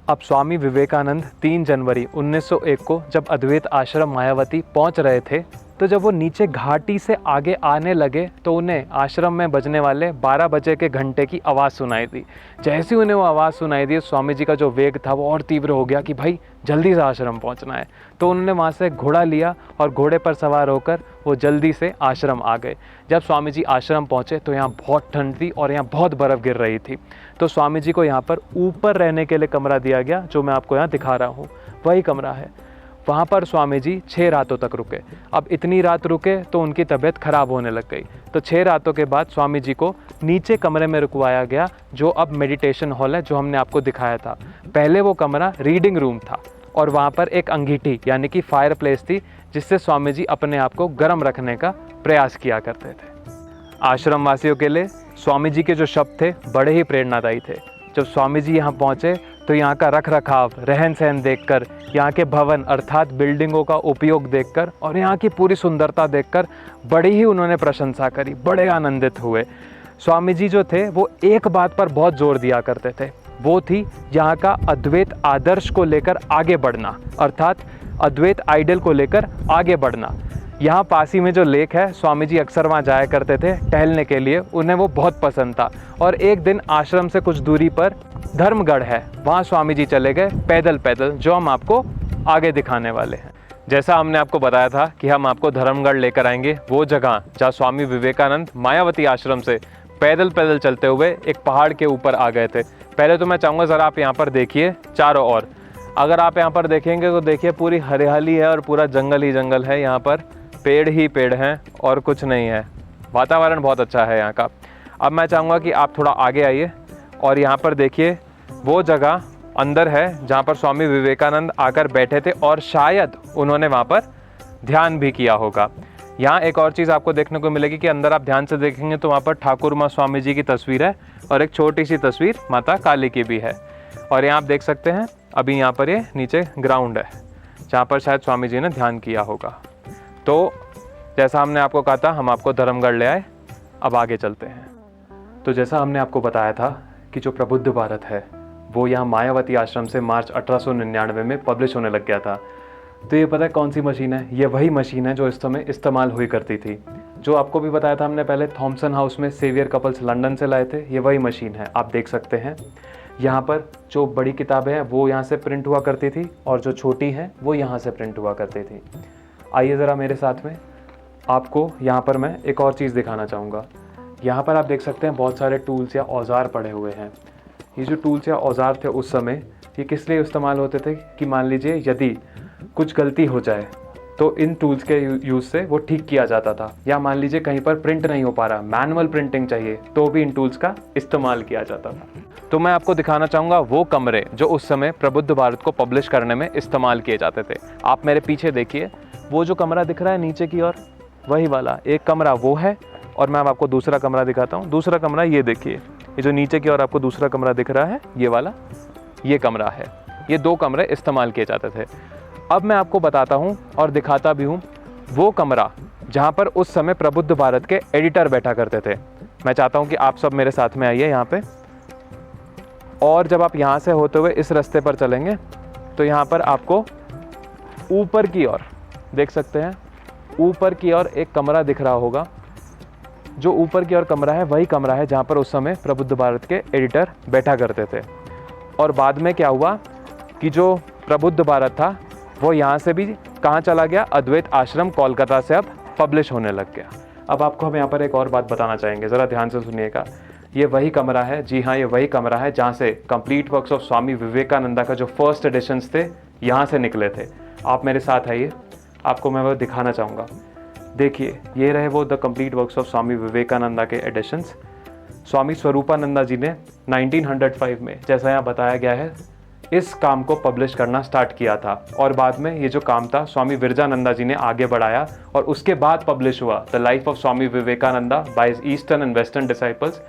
अब स्वामी विवेकानंद 3 जनवरी 1901 को जब अद्वैत आश्रम मायावती पहुँच रहे थे तो जब वो नीचे घाटी से आगे आने लगे तो उन्हें आश्रम में बजने वाले 12 बजे के घंटे की आवाज़ सुनाई दी। जैसे ही उन्हें वो आवाज़ सुनाई दी, स्वामी जी का जो वेग था वो और तीव्र हो गया कि भाई जल्दी से आश्रम पहुंचना है। तो उन्होंने वहाँ से घोड़ा लिया और घोड़े पर सवार होकर वो जल्दी से आश्रम आ गए। जब स्वामी जी आश्रम पहुँचे तो यहाँ बहुत ठंड थी और यहाँ बहुत बर्फ़ गिर रही थी। तो स्वामी जी को यहाँ पर ऊपर रहने के लिए कमरा दिया गया, जो मैं आपको यहाँ दिखा रहा हूँ, वही कमरा है। वहाँ पर स्वामी जी 6 रातों तक रुके। अब इतनी रात रुके तो उनकी तबीयत खराब होने लग गई। तो 6 रातों के बाद स्वामी जी को नीचे कमरे में रुकवाया गया, जो अब मेडिटेशन हॉल है, जो हमने आपको दिखाया था। पहले वो कमरा रीडिंग रूम था और वहाँ पर एक अंगीठी यानी कि फायर प्लेस थी, जिससे स्वामी जी अपने आप को गर्म रखने का प्रयास किया करते थे। आश्रम वासियों के लिए स्वामी जी के जो शब्द थे बड़े ही प्रेरणादायी थे। जब स्वामी जी यहाँ पहुँचे तो यहाँ का रख रखाव, रहन सहन देखकर, यहाँ के भवन अर्थात बिल्डिंगों का उपयोग देखकर और यहाँ की पूरी सुंदरता देखकर बड़ी ही उन्होंने प्रशंसा करी, बड़े आनंदित हुए। स्वामी जी जो थे वो एक बात पर बहुत जोर दिया करते थे, वो थी यहाँ का अद्वैत आदर्श को लेकर आगे बढ़ना, अर्थात अद्वैत आइडल को लेकर आगे बढ़ना। यहाँ पास ही में जो लेक है, स्वामी जी अक्सर वहाँ जाया करते थे टहलने के लिए, उन्हें वो बहुत पसंद था। और एक दिन आश्रम से कुछ दूरी पर धर्मगढ़ है, वहाँ स्वामी जी चले गए पैदल पैदल, जो हम आपको आगे दिखाने वाले हैं। जैसा हमने आपको बताया था कि हम आपको धर्मगढ़ लेकर आएंगे, वो जगह जहाँ स्वामी विवेकानंद मायावती आश्रम से पैदल पैदल चलते हुए एक पहाड़ के ऊपर आ गए थे। पहले तो मैं चाहूँगा ज़रा आप यहाँ पर देखिए चारों ओर। अगर आप यहाँ पर देखेंगे तो देखिए पूरी हरियाली है और पूरा जंगल ही जंगल है, यहाँ पर पेड़ ही पेड़ हैं और कुछ नहीं है। वातावरण बहुत अच्छा है यहाँ का। अब मैं चाहूँगा कि आप थोड़ा आगे आइए और यहाँ पर देखिए वो जगह अंदर है जहाँ पर स्वामी विवेकानंद आकर बैठे थे और शायद उन्होंने वहाँ पर ध्यान भी किया होगा। यहाँ एक और चीज़ आपको देखने को मिलेगी कि अंदर आप ध्यान से देखेंगे तो वहाँ पर ठाकुर माँ स्वामी जी की तस्वीर है और एक छोटी सी तस्वीर माता काली की भी है। और यहाँ आप देख सकते हैं अभी यहाँ पर ये नीचे ग्राउंड है जहाँ पर शायद स्वामी जी ने ध्यान किया होगा। तो जैसा हमने आपको कहा था, हम आपको धर्मगढ़ ले आए। अब आगे चलते हैं। तो जैसा हमने आपको बताया था कि जो प्रबुद्ध भारत है वो यहाँ मायावती आश्रम से मार्च 1899 में पब्लिश होने लग गया था। तो ये पता है कौन सी मशीन है? ये वही मशीन है जो इस समय इस्तेमाल हुई करती थी, जो आपको भी बताया था हमने पहले, थॉमसन हाउस में सेवियर कपल्स लंदन से लाए थे। ये वही मशीन है, आप देख सकते हैं। यहाँ पर जो बड़ी किताबें हैं वो यहाँ से प्रिंट हुआ करती थी और जो छोटी हैं वो यहाँ से प्रिंट हुआ करती थी। आइए ज़रा मेरे साथ में, आपको यहाँ पर मैं एक और चीज़ दिखाना चाहूँगा। यहाँ पर आप देख सकते हैं बहुत सारे टूल्स या औजार पड़े हुए हैं। ये जो टूल्स या औजार थे उस समय ये किस लिए इस्तेमाल होते थे कि मान लीजिए यदि कुछ गलती हो जाए तो इन टूल्स के यूज़ से वो ठीक किया जाता था, या मान लीजिए कहीं पर प्रिंट नहीं हो पा रहा, मैनुअल प्रिंटिंग चाहिए, तो भी इन टूल्स का इस्तेमाल किया जाता था। तो मैं आपको दिखाना चाहूँगा वो कमरे जो उस समय प्रबुद्ध भारत को पब्लिश करने में इस्तेमाल किए जाते थे। आप मेरे पीछे देखिए, वो जो कमरा दिख रहा है नीचे की ओर, वही वाला एक कमरा वो है। और मैं आपको दूसरा कमरा दिखाता हूँ। दूसरा कमरा ये देखिए, ये जो नीचे की ओर आपको दूसरा कमरा दिख रहा है, ये वाला, ये कमरा है। ये 2 कमरे इस्तेमाल किए जाते थे। अब मैं आपको बताता हूँ और दिखाता भी हूँ वो कमरा जहाँ पर उस समय प्रबुद्ध भारत के एडिटर बैठा करते थे। मैं चाहता हूँ कि आप सब मेरे साथ में आइए यहाँ पे। और जब आप यहाँ से होते हुए इस रास्ते पर चलेंगे तो यहाँ पर आपको ऊपर की ओर देख सकते हैं, ऊपर की ओर एक कमरा दिख रहा होगा। जो ऊपर की ओर कमरा है वही कमरा है जहाँ पर उस समय प्रबुद्ध भारत के एडिटर बैठा करते थे। और बाद में क्या हुआ कि जो प्रबुद्ध भारत था वो यहाँ से भी कहाँ चला गया, अद्वैत आश्रम कोलकाता से अब पब्लिश होने लग गया। अब आपको हम यहाँ पर एक और बात बताना चाहेंगे, ज़रा ध्यान से सुनिएगा। ये वही कमरा है, जी हाँ, ये वही कमरा है जहाँ से complete works of Swami Vivekananda का जो फर्स्ट एडिशंस थे यहाँ से निकले थे। आप मेरे साथ आइए, आपको मैं वो दिखाना चाहूँगा। देखिए, ये रहे वो the complete works of Swami Vivekananda के एडिशंस। स्वामी स्वरूपानंदा जी ने 1905 में, जैसा यहाँ बताया गया है, इस काम को पब्लिश करना स्टार्ट किया था। और बाद में ये जो काम था स्वामी विरजानंदा जी ने आगे बढ़ाया और उसके बाद पब्लिश हुआ the life of Swami Vivekananda by eastern and western disciples,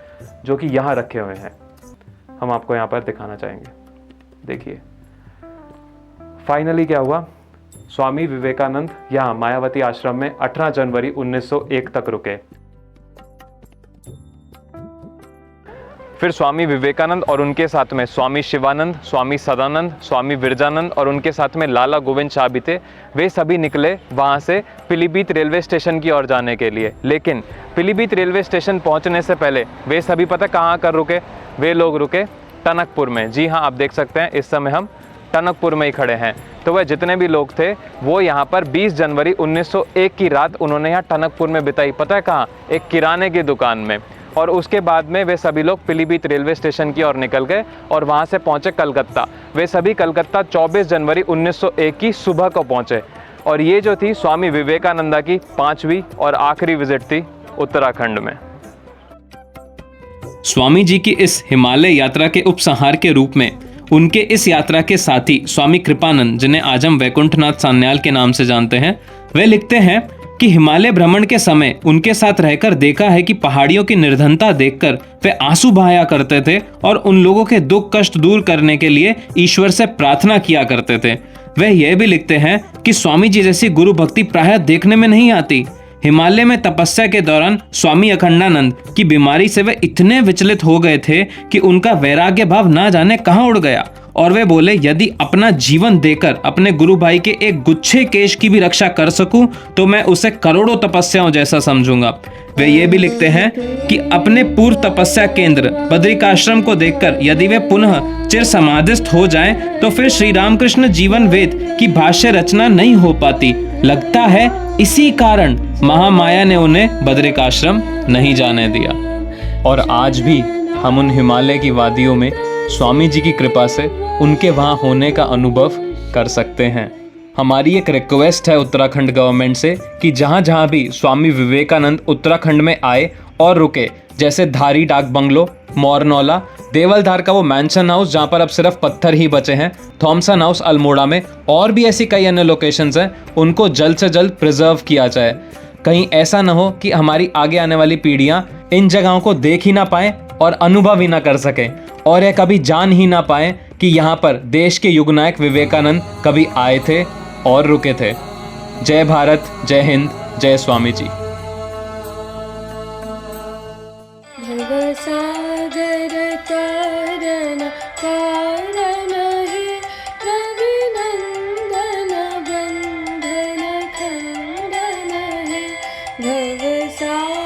जो कि यहाँ रखे हुए हैं। हम आपको यहाँ पर दिखाना चाहेंगे। देखिए, फाइनली क्या हुआ, स्वामी विवेकानंद यहाँ मायावती आश्रम में 18 जनवरी 1901 तक रुके। फिर स्वामी विवेकानंद और उनके साथ में स्वामी शिवानंद, स्वामी सदानंद, स्वामी विरजानंद और उनके साथ में लाला गोविंद शाह भी थे। वे सभी निकले वहाँ से पीलीभीत रेलवे स्टेशन की ओर जाने के लिए। लेकिन पीलीभीत रेलवे स्टेशन पहुँचने से पहले वे सभी पता कहाँ कर रुके? वे लोग रुके टनकपुर में। जी हाँ, आप देख सकते हैं इस समय हम टनकपुर में ही खड़े हैं। तो वह जितने भी लोग थे वो यहाँ पर 20 जनवरी 1901 की रात उन्होंने यहाँ टनकपुर में बिताई। पता है कहाँ? एक किराने की दुकान में। और उसके बाद में वे सभी लोग पीलीभीत रेलवे स्टेशन की ओर निकल गए और वहाँ से पहुँचे कलकत्ता। वे सभी कलकत्ता 24 जनवरी 1901 की सुबह को पहुँचे। और ये जो थी स्वामी विवेकानंदा की 5वीं और आखिरी विजिट थी उत्तराखंड में। स्वामी जी की इस हिमालय यात्रा के उपसंहार के रूप में उनके इस यात्रा के साथी स्वामी कृपानंद, जिन्हें आज हम वैकुंठनाथ सान्याल के नाम से जानते हैं, वे लिखते हैं कि हिमालय भ्रमण के समय उनके साथ रहकर देखा है कि पहाड़ियों की निर्धनता देखकर वे आंसू बहाया करते थे और उन लोगों के दुख कष्ट दूर करने के लिए ईश्वर से प्रार्थना किया करते थे। वे यह भी लिखते हैं कि स्वामी जी जैसी गुरु भक्ति प्रायः देखने में नहीं आती। हिमालय में तपस्या के दौरान स्वामी अखंडानंद की बीमारी से वे इतने विचलित हो गए थे कि उनका वैराग्य भाव ना जाने कहां उड़ गया और वे बोले, यदि अपना जीवन देकर अपने गुरु भाई के एक गुच्छे केश की भी रक्षा कर सकूं तो मैं उसे करोड़ों तपस्याओं जैसा समझूंगा। वे ये भी लिखते हैं कि अपने पूर्व तपस्या केंद्र बद्रिकाश्रम को देखकर यदि वे पुनः चिर समाधिस्थ हो जाएं तो फिर श्री रामकृष्ण जीवन वेद की भाष्य रचना नहीं हो पाती। लगता है इसी कारण महामाया ने उन्हें बद्रिकाश्रम नहीं जाने दिया। और आज भी हम उन हिमालय की वादियों में स्वामी जी की कृपा से उनके वहाँ होने का अनुभव कर सकते हैं। हमारी एक रिक्वेस्ट है उत्तराखंड गवर्नमेंट से कि जहाँ जहाँ भी स्वामी विवेकानंद उत्तराखंड में आए और रुके, जैसे धारी डाक बंगलो, मोरनौला, देवलधार का वो मैंशन हाउस जहाँ पर अब सिर्फ पत्थर ही बचे हैं, थॉमसन हाउस अल्मोड़ा में, और भी ऐसी कई अन्य लोकेशंस हैं, उनको जल्द से जल्द प्रिजर्व किया जाए। कहीं ऐसा ना हो कि हमारी आगे आने वाली पीढ़ियाँ इन जगहों को देख ही ना पाएं और अनुभव ही ना कर सकें और यह कभी जान ही ना पाएं कि यहाँ पर देश के युग नायक विवेकानंद कभी आए थे और रुके थे। जय भारत, जय हिंद, जय स्वामी जी। भवसागर तारण कारण हे रविनंदन बंधन खंडन हे भवसागर